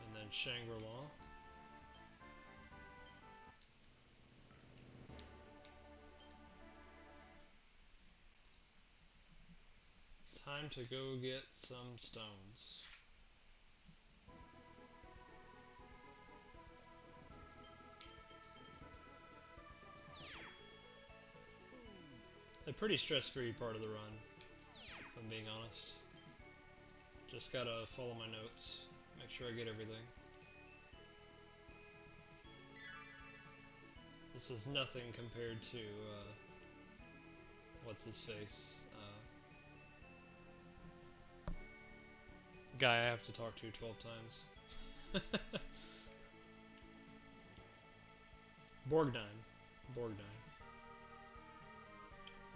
[SPEAKER 1] And then Shangri-La. Time to go get some stones. pretty stress-free part of the run, if I'm being honest. Just gotta follow my notes, make sure I get everything. This is nothing compared to, what's his face? Guy I have to talk to 12 times. Borgnine. Borgnine.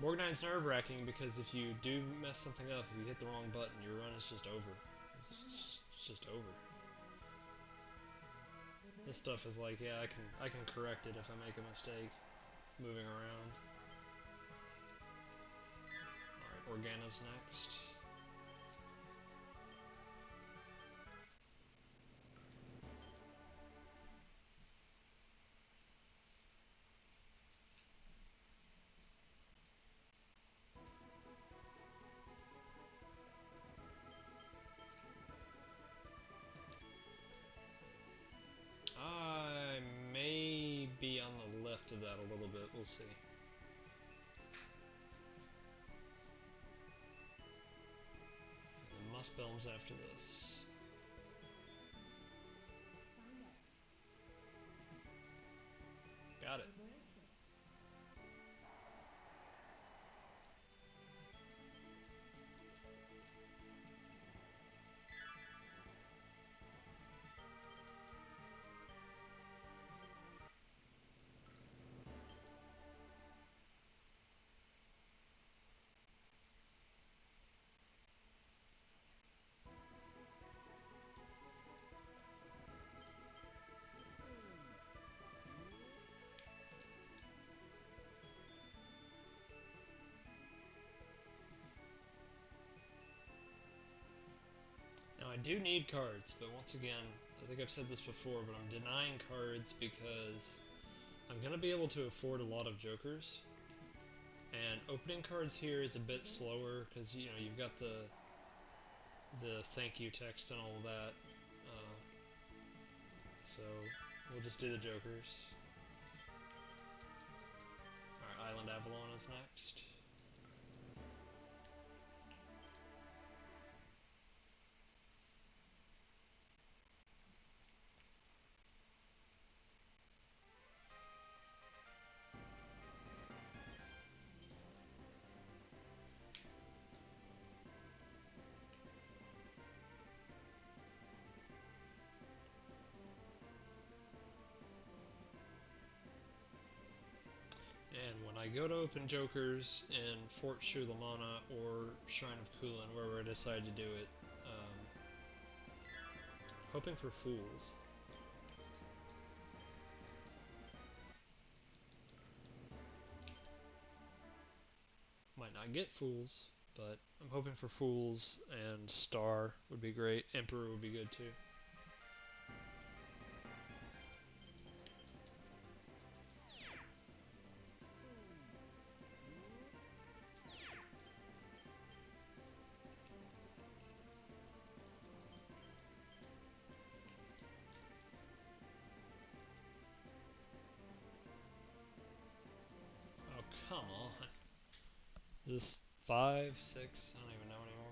[SPEAKER 1] Borgnine's nerve-wracking because if you do mess something up, if you hit the wrong button, your run is just over. It's just over. This stuff is like, yeah, I can correct it if I make a mistake moving around. Alright, Organa's next. I may be on the left of that a little bit, we'll see. And Muspelm's after this. Got it. Now I do need cards, but once again, I think I've said this before, but I'm denying cards because I'm going to be able to afford a lot of jokers. And opening cards here is a bit slower because, you know, you've got the thank you text and all of that. So we'll just do the jokers. Alright, Island Avalon is next. And when I go to open jokers in Fort Shulamana or Shrine of Kulin, wherever I decide to do it, hoping for fools. Might not get fools, but I'm hoping for fools, and Star would be great. Emperor would be good too. Oh, come on. Is this 5, 6? I don't even know anymore.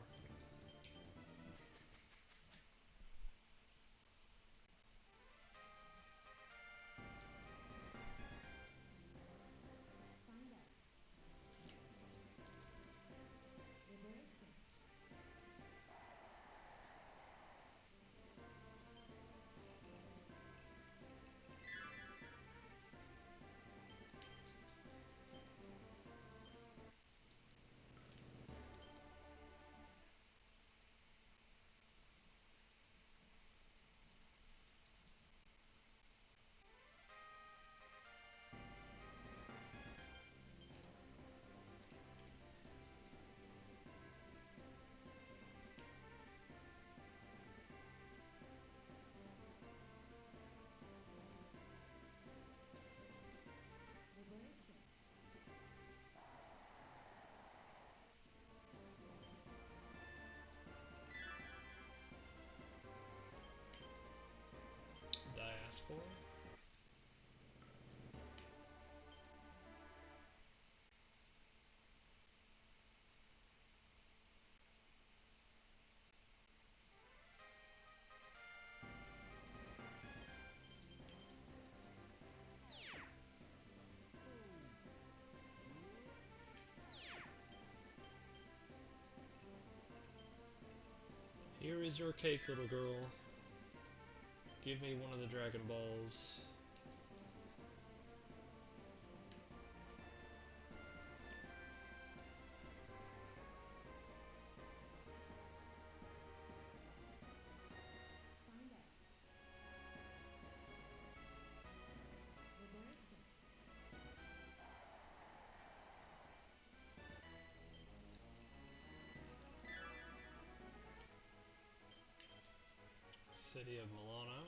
[SPEAKER 1] Diaspora? is your cake, little girl? Give me one of the Dragon Balls. City of Milano.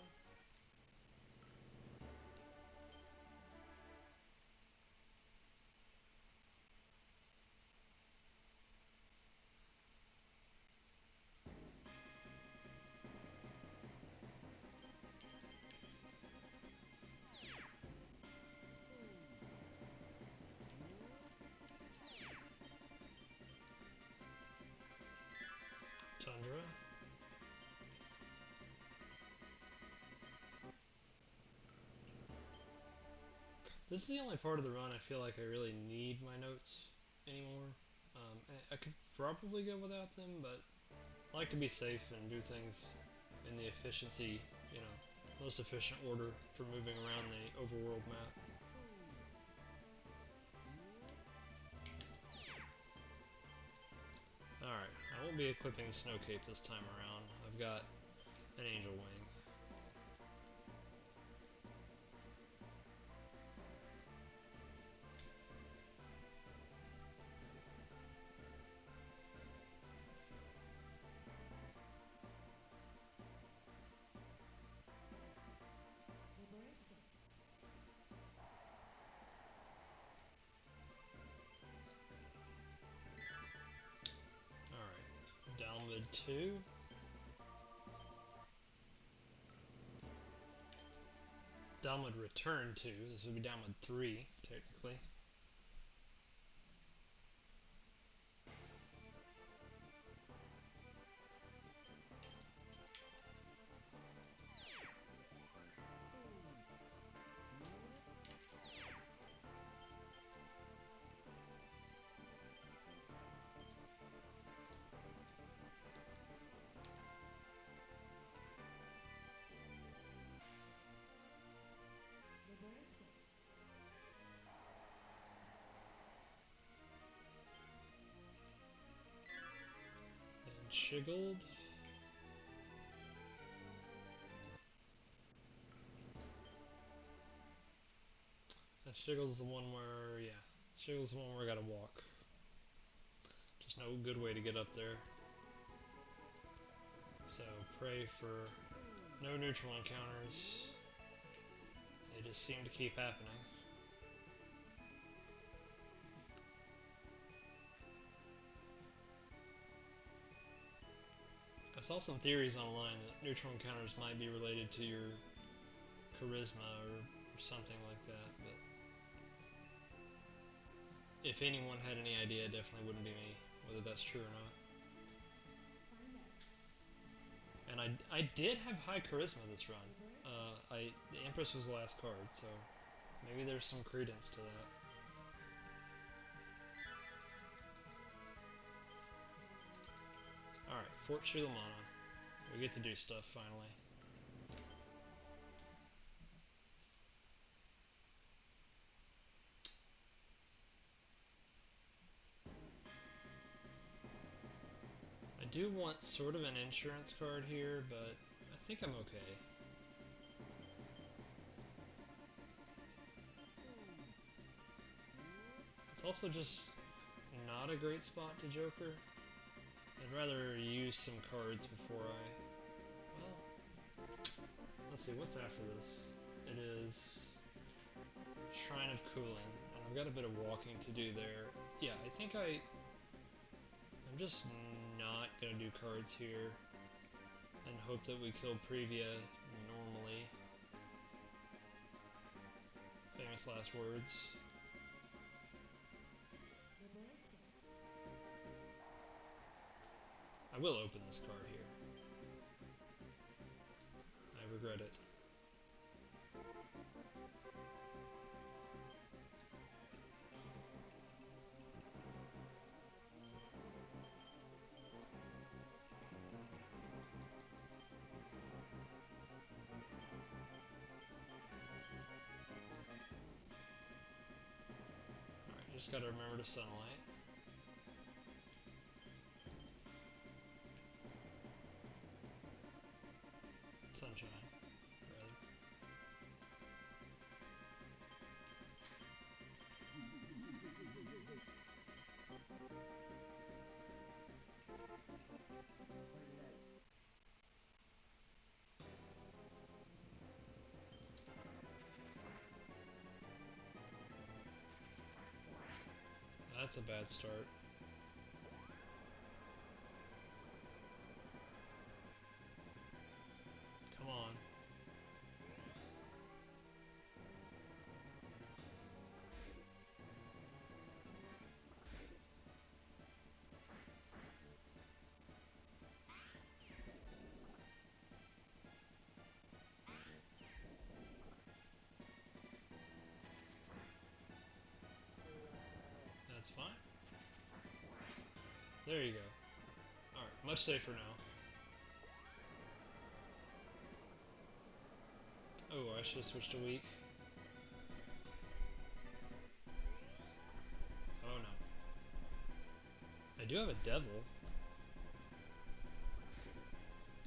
[SPEAKER 1] Tundra. This is the only part of the run I feel like I really need my notes anymore. I could probably go without them, but I like to be safe and do things in the efficiency, most efficient order for moving around the overworld map. Alright, I won't be equipping Snow Cape this time around. I've got an Angel Wing. Alright, Dalmud 2. Dalmud Return 2. This would be Dalmud 3, technically. And Shiggled. And Shiggle's the one where, yeah, Shiggle's the one where I gotta walk. Just no good way to get up there. So pray for no neutral encounters. They just seem to keep happening. I saw some theories online that neutral encounters might be related to your charisma or something like that, but if anyone had any idea, it definitely wouldn't be me, whether that's true or not. And I did have high charisma this run. The Empress was the last card, so maybe there's some credence to that. Alright, Fort Shulamana. We get to do stuff finally. I do want sort of an insurance card here, but I think I'm okay. It's also just not a great spot to Joker. I'd rather use some cards before I... Well, let's see, what's after this? It is Shrine of Cooling, and I've got a bit of walking to do there. Yeah, I think I'm just not gonna do cards here and hope that we kill Previa normally. Famous last words. I will open this card here. I regret it. Just gotta remember to sunlight. Sunshine, rather. That's a bad start. Come on. That's fine. There you go. Alright, much safer now. Oh, I should have switched to weak. Oh no. I do have a devil.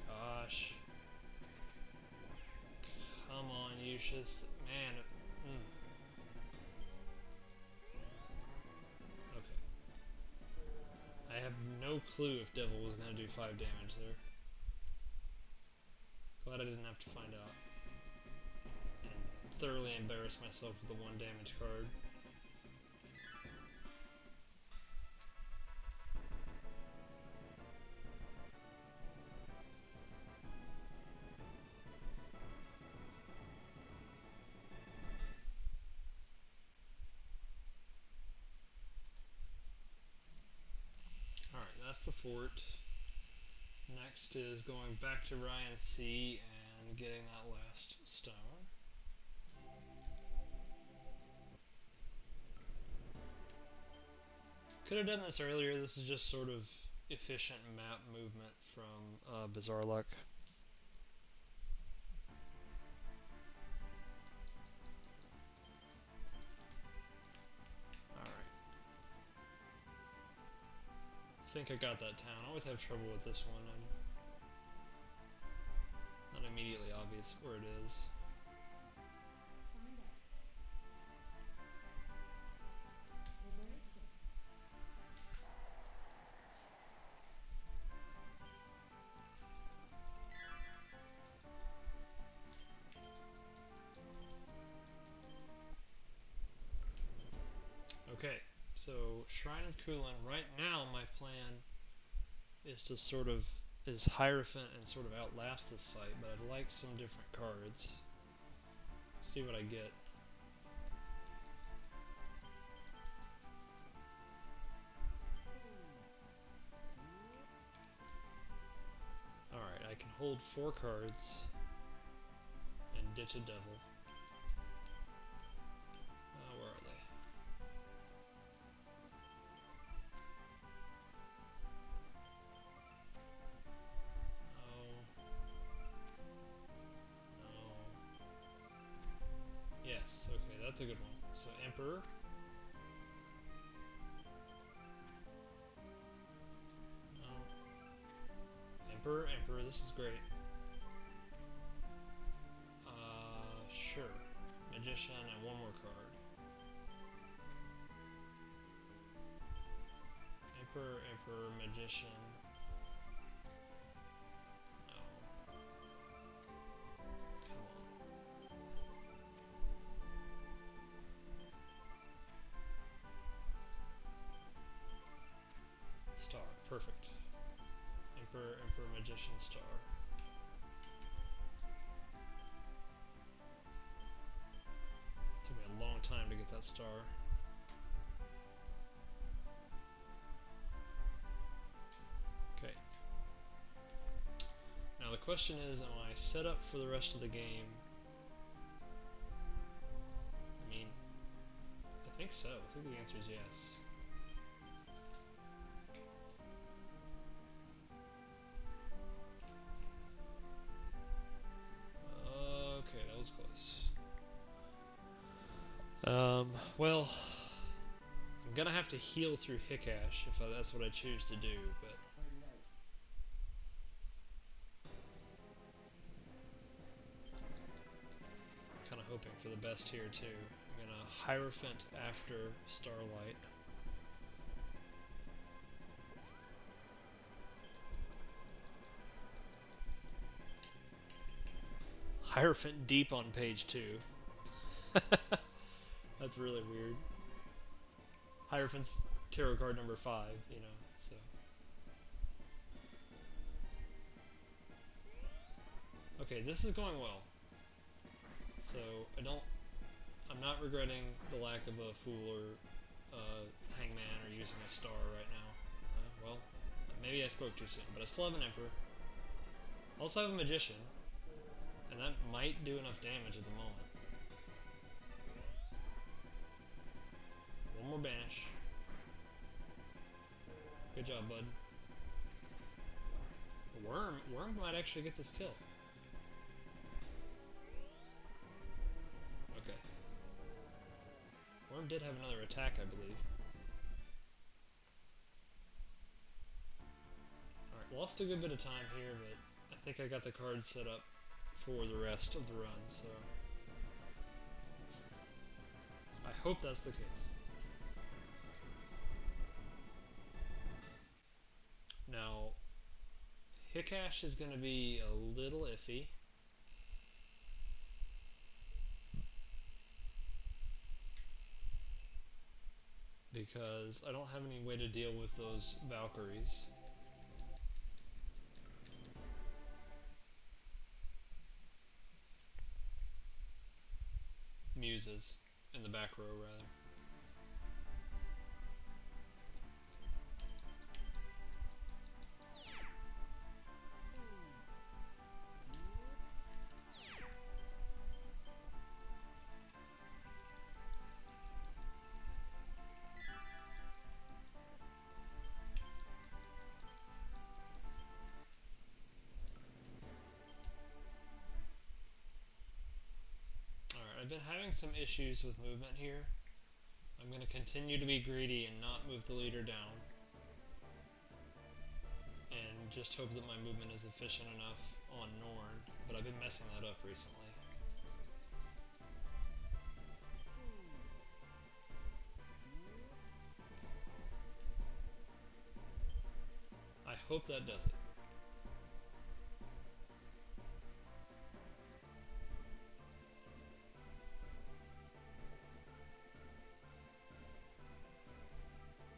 [SPEAKER 1] Gosh. Come on, Yushis. Man. Okay. I have no clue if devil was going to do 5 damage there. Glad I didn't have to find out. And thoroughly embarrass myself with the 1 damage card. Alright, that's the fort. Next is going back to Ryan C and getting that last star. Could have done this earlier. This is just sort of efficient map movement from Bizarreluck. Alright. I think I got that town. I always have trouble with this one. I'm not immediately obvious where it is. Okay, so Shrine of Kulin. Right now, my plan is to sort of is Hierophant and sort of outlast this fight, but I'd like some different cards. See what I get. Alright, I can hold 4 cards and ditch a devil. Where are they? Oh. No. Yes, okay, that's a good one. So Emperor. No. Emperor, Emperor, this is great. Sure. Magician and 1 more card. Emperor, Emperor, Magician. No. Come on. Star. Perfect. Emperor, Emperor, Magician, Star. Took me a long time to get that star. Okay. Now the question is, am I set up for the rest of the game? I mean, I think so. I think the answer is yes. Okay, that was close. Well, heal through Hickash if that's what I choose to do, but kind of hoping for the best here too. I'm gonna Hierophant after Starlight. Hierophant deep on page 2. That's really weird. Hierophant's tarot card number 5, you know, so. Okay, this is going well. So, I'm not regretting the lack of a Fool or Hangman or using a star right now. Well, maybe I spoke too soon, but I still have an Emperor. Also have a Magician, and that might do enough damage at the moment. One more Banish. Good job, bud. Worm might actually get this kill. Okay. Worm did have another attack, I believe. Alright, lost a good bit of time here, but I think I got the cards set up for the rest of the run, so I hope that's the case. Now, Hickash is going to be a little iffy. Because I don't have any way to deal with those Valkyries. Muses, in the back row, rather. I've been having some issues with movement here. I'm going to continue to be greedy and not move the leader down. And just hope that my movement is efficient enough on Norn, but I've been messing that up recently. I hope that does it.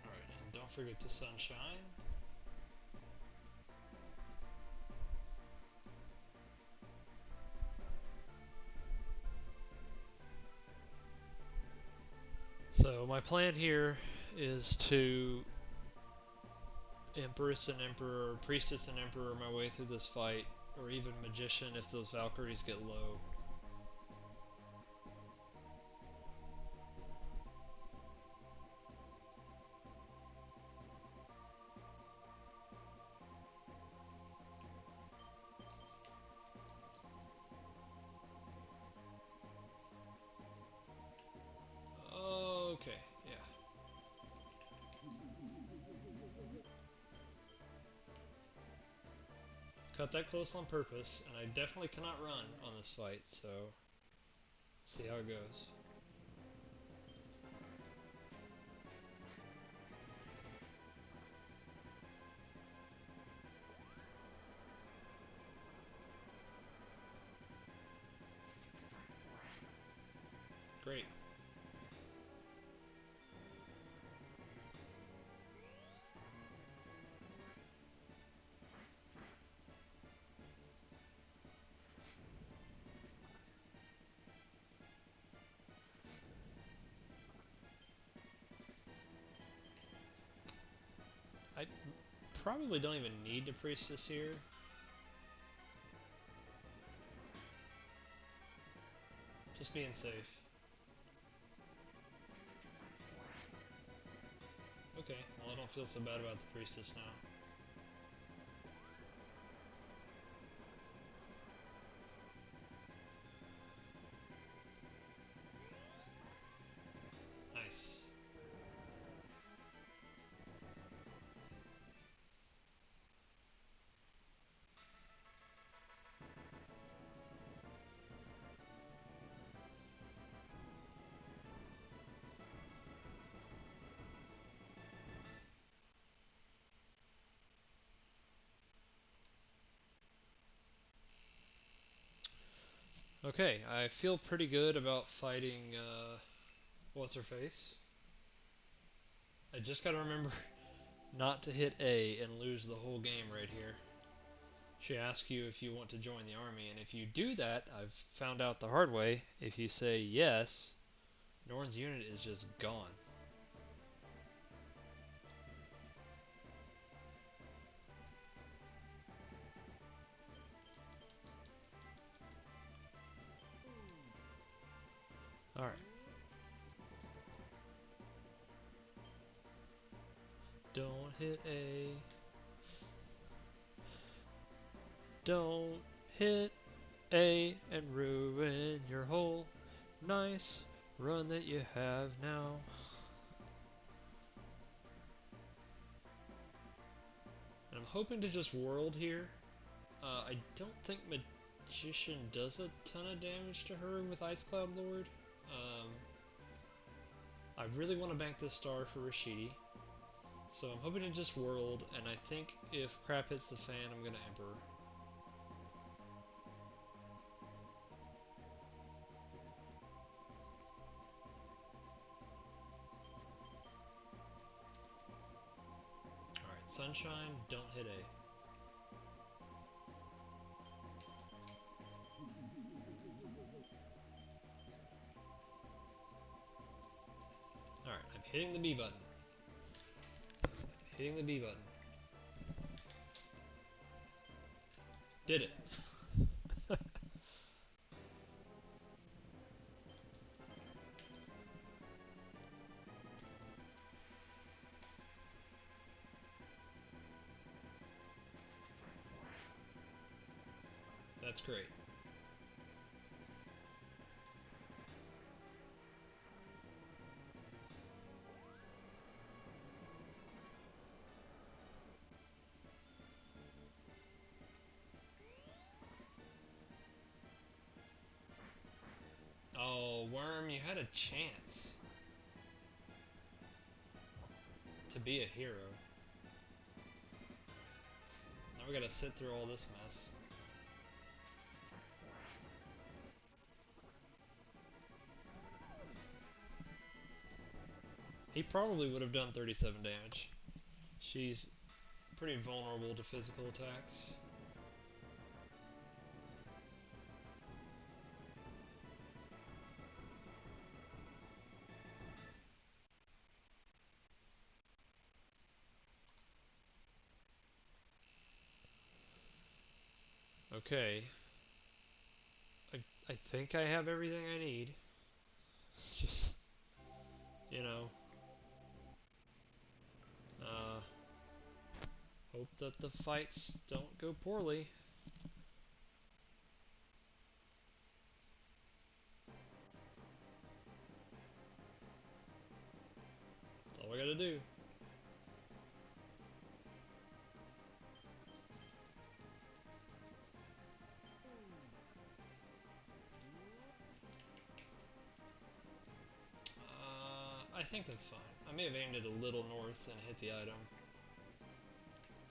[SPEAKER 1] Alright, and don't forget to Sunshine. So my plan here is to Empress and Emperor, or Priestess and Emperor my way through this fight, or even Magician if those Valkyries get low. Okay, yeah. Cut that close on purpose, and I definitely cannot run on this fight, so see how it goes. Great. I probably don't even need to Priestess here. Just being safe. Okay, well I don't feel so bad about the Priestess now. Nice. Okay, I feel pretty good about fighting, what's her face? I just gotta remember not to hit A and lose the whole game right here. She asks you if you want to join the army, and if you do that, I've found out the hard way, if you say yes, Norn's unit is just gone. Alright. Don't hit A. Don't hit A and ruin your whole nice run that you have now. And I'm hoping to just world here. I don't think Magician does a ton of damage to her with Ice Cloud Lord. Um, I really want to bank this star for Rashidi. So I'm hoping to just world, and I think if crap hits the fan, I'm gonna Emperor. Alright, Sunshine, don't hit A. Alright, I'm hitting the B button. Hitting the B button. Did it. That's great. Oh, Worm, you had a chance to be a hero. Now we gotta sit through all this mess. He probably would have done 37 damage. She's pretty vulnerable to physical attacks. Okay. I think I have everything I need. It's just, you know, uh, hope that the fights don't go poorly. That's all I gotta do. I think that's fine. I may have aimed it a little north and hit the item.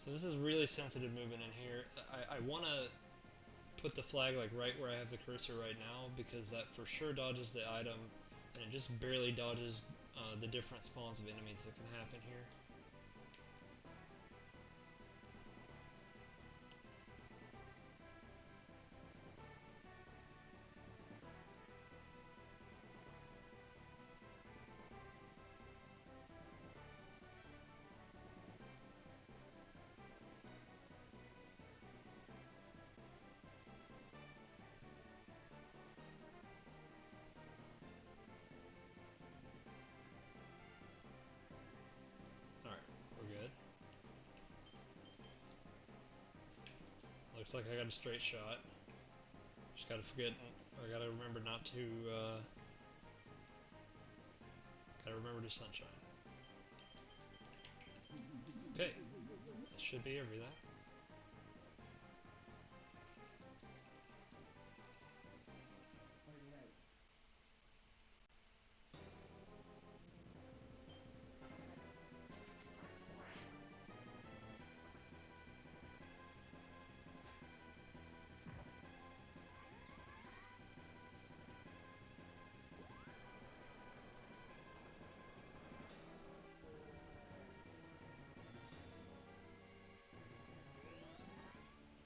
[SPEAKER 1] So this is really sensitive movement in here. I want to put the flag like right where I have the cursor right now, because that for sure dodges the item, and it just barely dodges the different spawns of enemies that can happen here. Alright, we're good. Looks like I got a straight shot. Just gotta forget, or gotta remember not to, gotta remember to sunshine. Okay, that should be everything.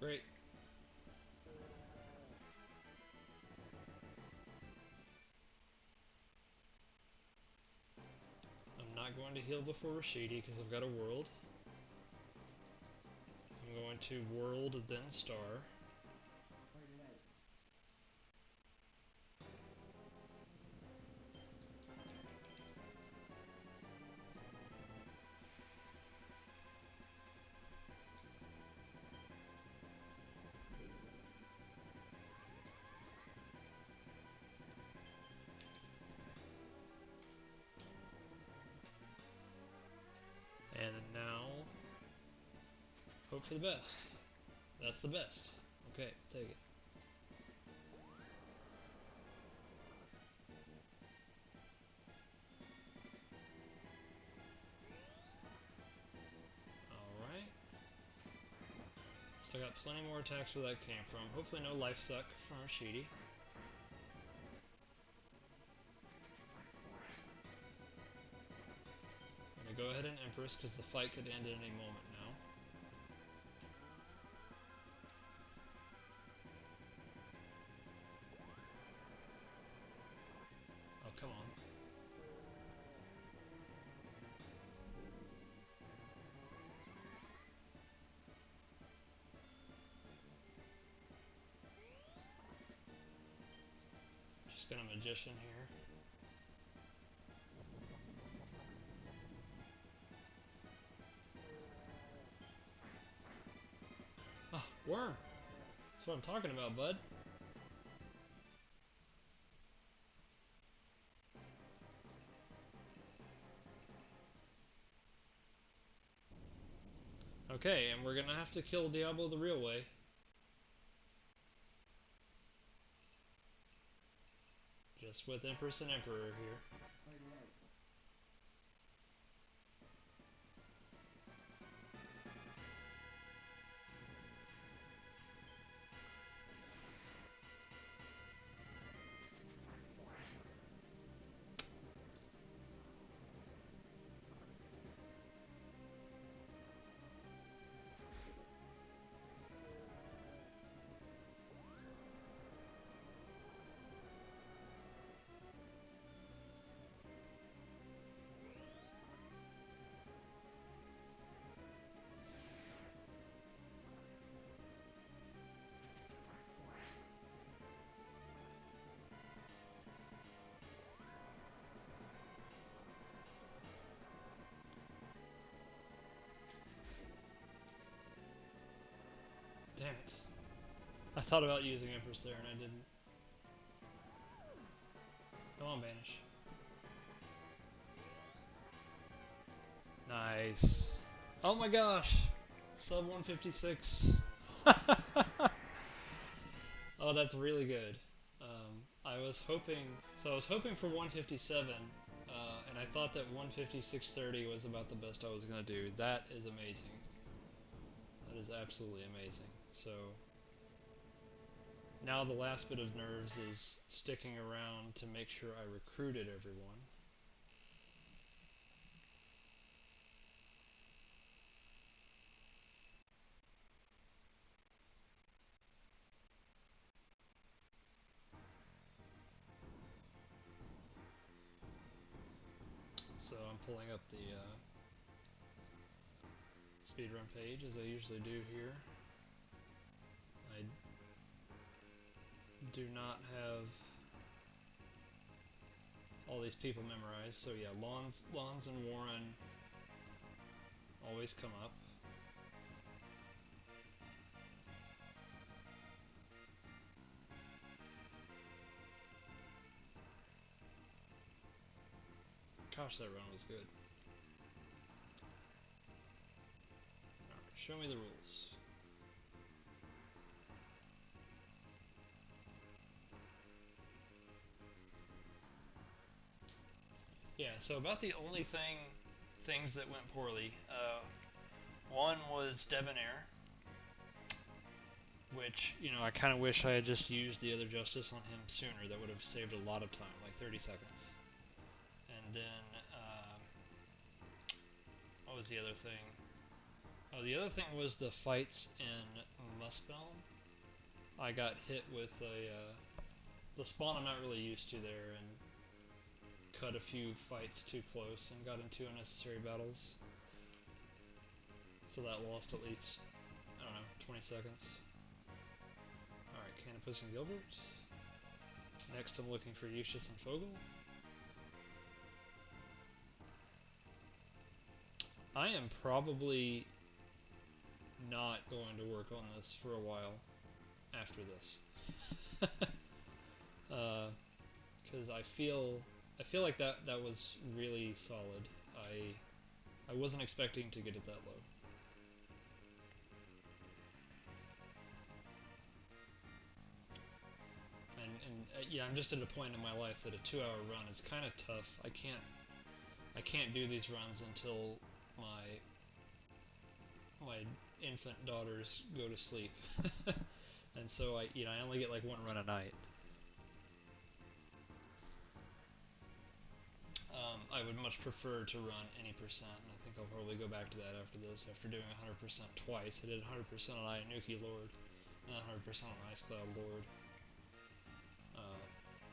[SPEAKER 1] Great. I'm not going to heal before Rashidi because I've got a world. I'm going to world, then star. And now, hope for the best. That's the best. Okay, take it. Alright. Still got plenty more attacks where that came from. Hopefully no life suck from Rashidi. I'm gonna go ahead and Empress because the fight could end at any moment now. Oh, come on. Just gonna Magician here. Oh, worm! That's what I'm talking about, bud. Okay, and we're gonna have to kill Diablo the real way. Just with Empress and Emperor here. Damn it. I thought about using Empress there and I didn't. Come on, Banish. Nice. Oh my gosh! Sub 156. Oh, that's really good. I was hoping, so I was hoping for 157, and I thought that 156.30 was about the best I was gonna do. That is amazing. That is absolutely amazing. So now the last bit of nerves is sticking around to make sure I recruited everyone. So I'm pulling up the speedrun page as I usually do here. I do not have all these people memorized, so yeah, Lons and Warren always come up. Gosh, that run was good. Alright, show me the rules. Yeah, so about the only things that went poorly. One was Debonair, which, you know, I kind of wish I had just used the other Justice on him sooner. That would have saved a lot of time, like 30 seconds. And then, what was the other thing? Oh, the other thing was the fights in Muspeln. I got hit with the spawn I'm not really used to there, and cut a few fights too close and got into unnecessary battles. So that lost at least, I don't know, 20 seconds. Alright, Canopus and Gilbert. Next I'm looking for Eustace and Fogel. I am probably not going to work on this for a while after this. Because I feel like that was really solid. I wasn't expecting to get it that low. And yeah, I'm just at a point in my life that a 2-hour run is kind of tough. I can't do these runs until my infant daughters go to sleep, and so I only get like one run a night. I would much prefer to run any percent, and I think I'll probably go back to that after this. After doing 100% twice, I did 100% on Ayanuki Lord and 100% on Ice Cloud Lord.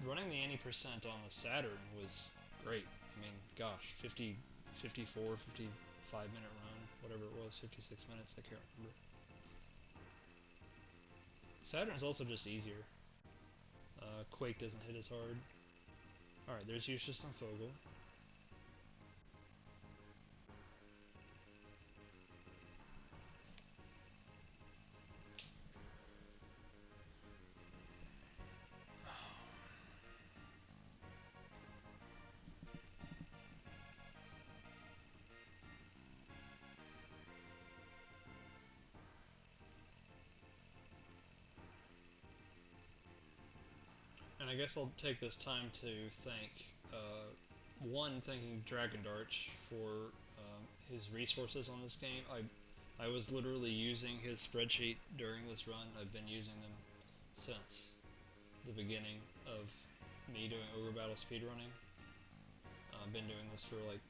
[SPEAKER 1] Running the any percent on the Saturn was great. I mean, gosh, 50, 54, 55 minute run, whatever it was, 56 minutes, I can't remember. Saturn's also just easier. Quake doesn't hit as hard. Alright, there's Eustace and Fogel. And I guess I'll take this time to thank, thanking Dragondarch for his resources on this game. I was literally using his spreadsheet during this run. I've been using them since the beginning of me doing Ogre Battle speedrunning. I've been doing this for like,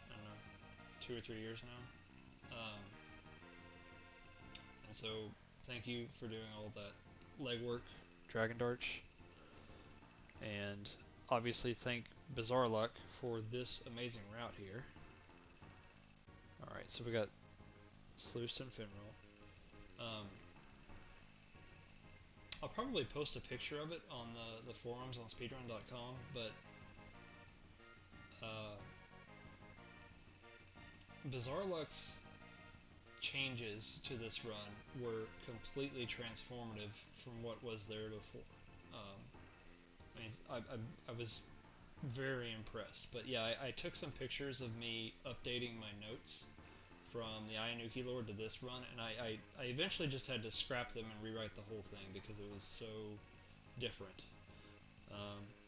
[SPEAKER 1] I don't know, 2 or 3 years now. And so, thank you for doing all that legwork, Dragondarch. And obviously, thank Bizarreluck for this amazing route here. Alright, so we got Sluiced and Finral. I'll probably post a picture of it on the forums on speedrun.com, but Bizarreluck's changes to this run were completely transformative from what was there before. I mean, I was very impressed. But yeah, I took some pictures of me updating my notes from the Ayanuki Lord to this run, and I eventually just had to scrap them and rewrite the whole thing because it was so different.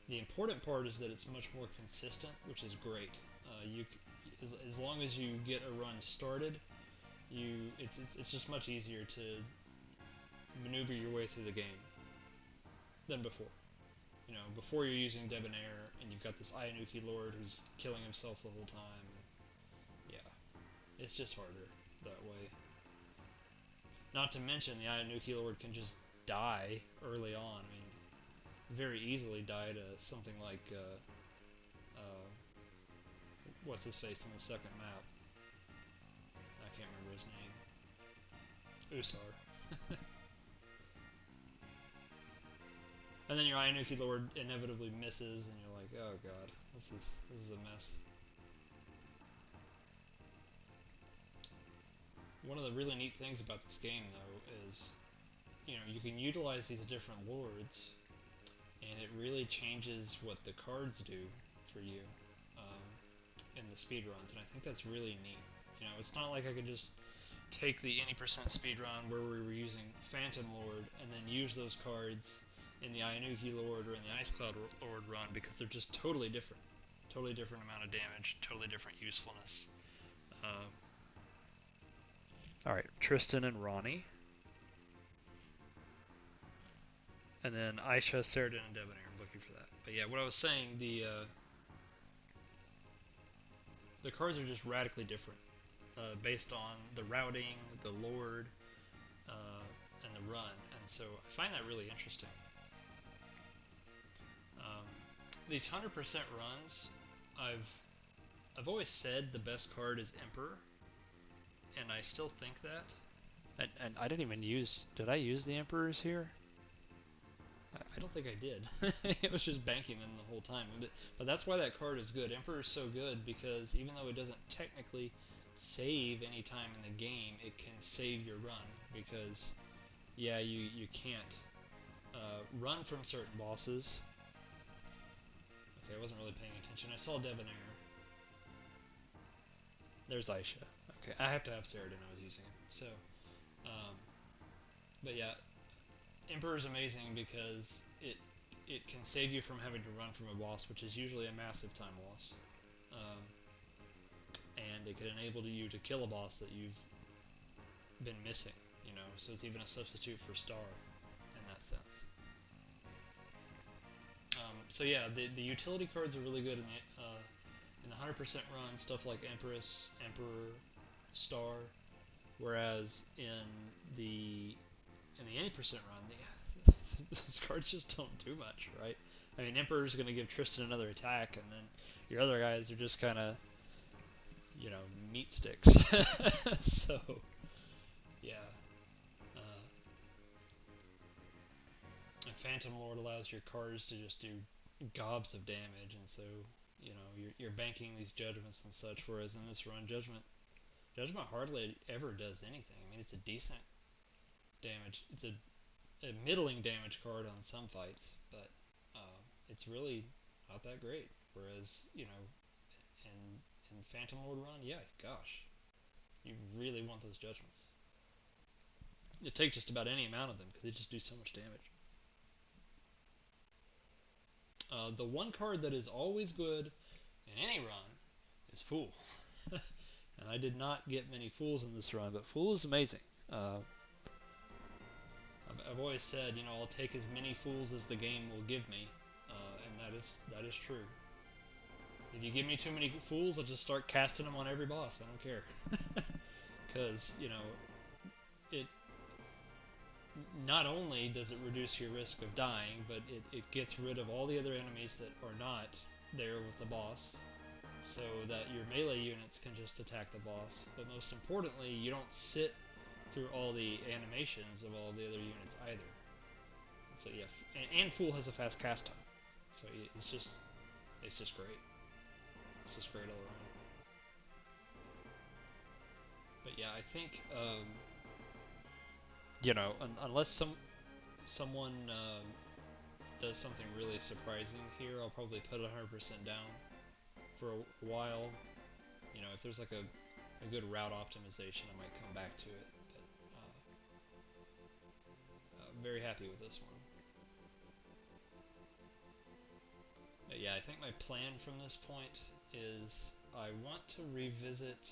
[SPEAKER 1] The important part is that it's much more consistent, which is great. As long as you get a run started, it's just much easier to maneuver your way through the game than before. You know, before you're using Debonair and you've got this Ayanuki Lord who's killing himself the whole time. Yeah, it's just harder that way. Not to mention the Ayanuki Lord can just die early on. I mean, very easily die to something like what's his face in the second map. I can't remember his name. Usar. And then your Ayanuki Lord inevitably misses, and you're like, oh god, this is a mess. One of the really neat things about this game, though, is you can utilize these different lords, and it really changes what the cards do for you um, in the speedruns, and I think that's really neat. It's not like I could just take the any percent speedrun where we were using Phantom Lord and then use those cards in the Ayanuki Lord or in the Ice Cloud Lord run because they're just totally different. Totally different amount of damage, totally different usefulness. Alright, Tristan and Ronnie. And then Aisha, Ceradan, and Debonair. I'm looking for that. But yeah, what I was saying, the cards are just radically different. based on the routing, the lord, and the run, and so I find that really interesting. Um, these 100% runs, I've always said the best card is Emperor, and I still think that. And I didn't even use. Did I use the Emperors here? I don't think I did. It was just banking them the whole time. But that's why that card is good. Emperor is so good because even though it doesn't technically save any time in the game, it can save your run because, yeah, you can't run from certain bosses. Okay, I wasn't really paying attention. I saw Debonair. There's Aisha. Okay, I have to have Saradin. I was using him. So, um, but yeah, Emperor is amazing because it can save you from having to run from a boss, which is usually a massive time loss. Um, and it can enable you to kill a boss that you've been missing, you know, so it's even a substitute for Star in that sense. So yeah, the utility cards are really good in the 100% run, stuff like Empress, Emperor, Star, whereas in the 80% run, those cards just don't do much, right? I mean, Emperor's going to give Tristan another attack, and then your other guys are just kind of, you know, meat sticks. So, yeah. Uh, and Phantom Lord allows your cards to just do gobs of damage, and so, you know, you're banking these judgments and such, whereas in this run, Judgment hardly ever does anything. I mean, it's a decent damage. It's a middling damage card on some fights, but it's really not that great. Whereas, you know, in Phantom Lord run, yeah, gosh, you really want those judgments. You take just about any amount of them because they just do so much damage. The one card that is always good in any run is Fool. And I did not get many Fools in this run, but Fool is amazing. I've always said, you know, I'll take as many Fools as the game will give me, and that is true. If you give me too many Fools, I'll just start casting them on every boss. I don't care, because you know, it not only does it reduce your risk of dying, but it gets rid of all the other enemies that are not there with the boss, so that your melee units can just attack the boss. But most importantly, you don't sit through all the animations of all the other units either. So yeah, and Fool has a fast cast time, so it's just great. It's just great all around. But yeah, I think you know, unless someone does something really surprising here, I'll probably put it 100% down for a while. You know, if there's like a good route optimization, I might come back to it. But I'm very happy with this one. But yeah, I think my plan from this point is I want to revisit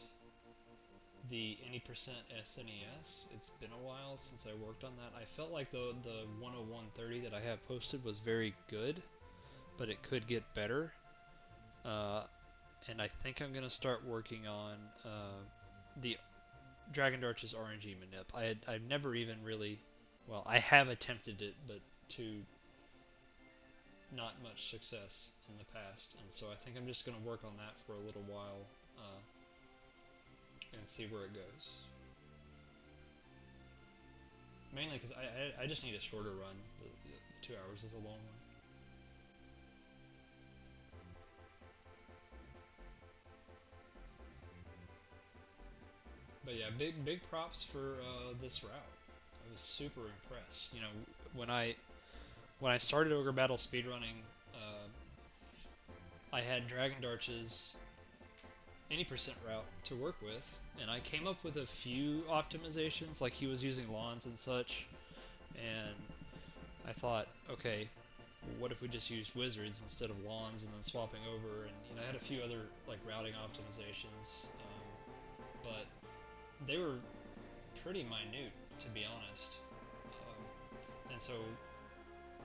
[SPEAKER 1] the any percent SNES. It's been a while since I worked on that. I felt like the 10130 that I have posted was very good, but it could get better. Uh, and I think I'm gonna start working on the Dragondarch's RNG manip. I've never even really, well, I have attempted it, but to not much success in the past, and so I think I'm just gonna work on that for a little while and see where it goes. Mainly because I just need a shorter run. The 2 hours is a long one. But yeah, big props for this route. I was super impressed. You know, when I started Ogre Battle speedrunning, I had Dragondarch's any percent route to work with, and I came up with a few optimizations, like he was using lawns and such, and I thought, okay, what if we just used wizards instead of lawns and then swapping over, and you know, I had a few other like routing optimizations, but they were pretty minute, to be honest. And so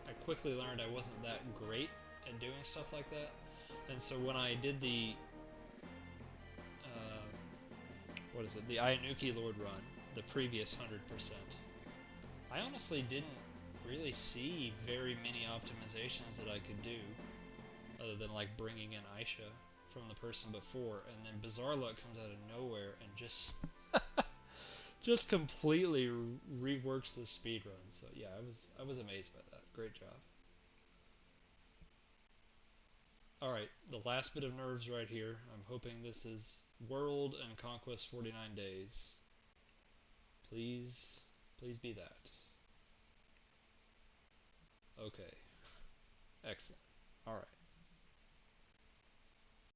[SPEAKER 1] I quickly learned I wasn't that great at doing stuff like that. And so when I did the what is it? The Ayanuki Lord run, the previous 100%. I honestly didn't really see very many optimizations that I could do, other than like bringing in Aisha from the person before, and then Bizarreluck comes out of nowhere and just completely reworks the speed run. So yeah, I was amazed by that. Great job. All right, the last bit of nerves right here. I'm hoping this is World and Conquest 49 Days. Please, please be that. Okay, excellent. All right.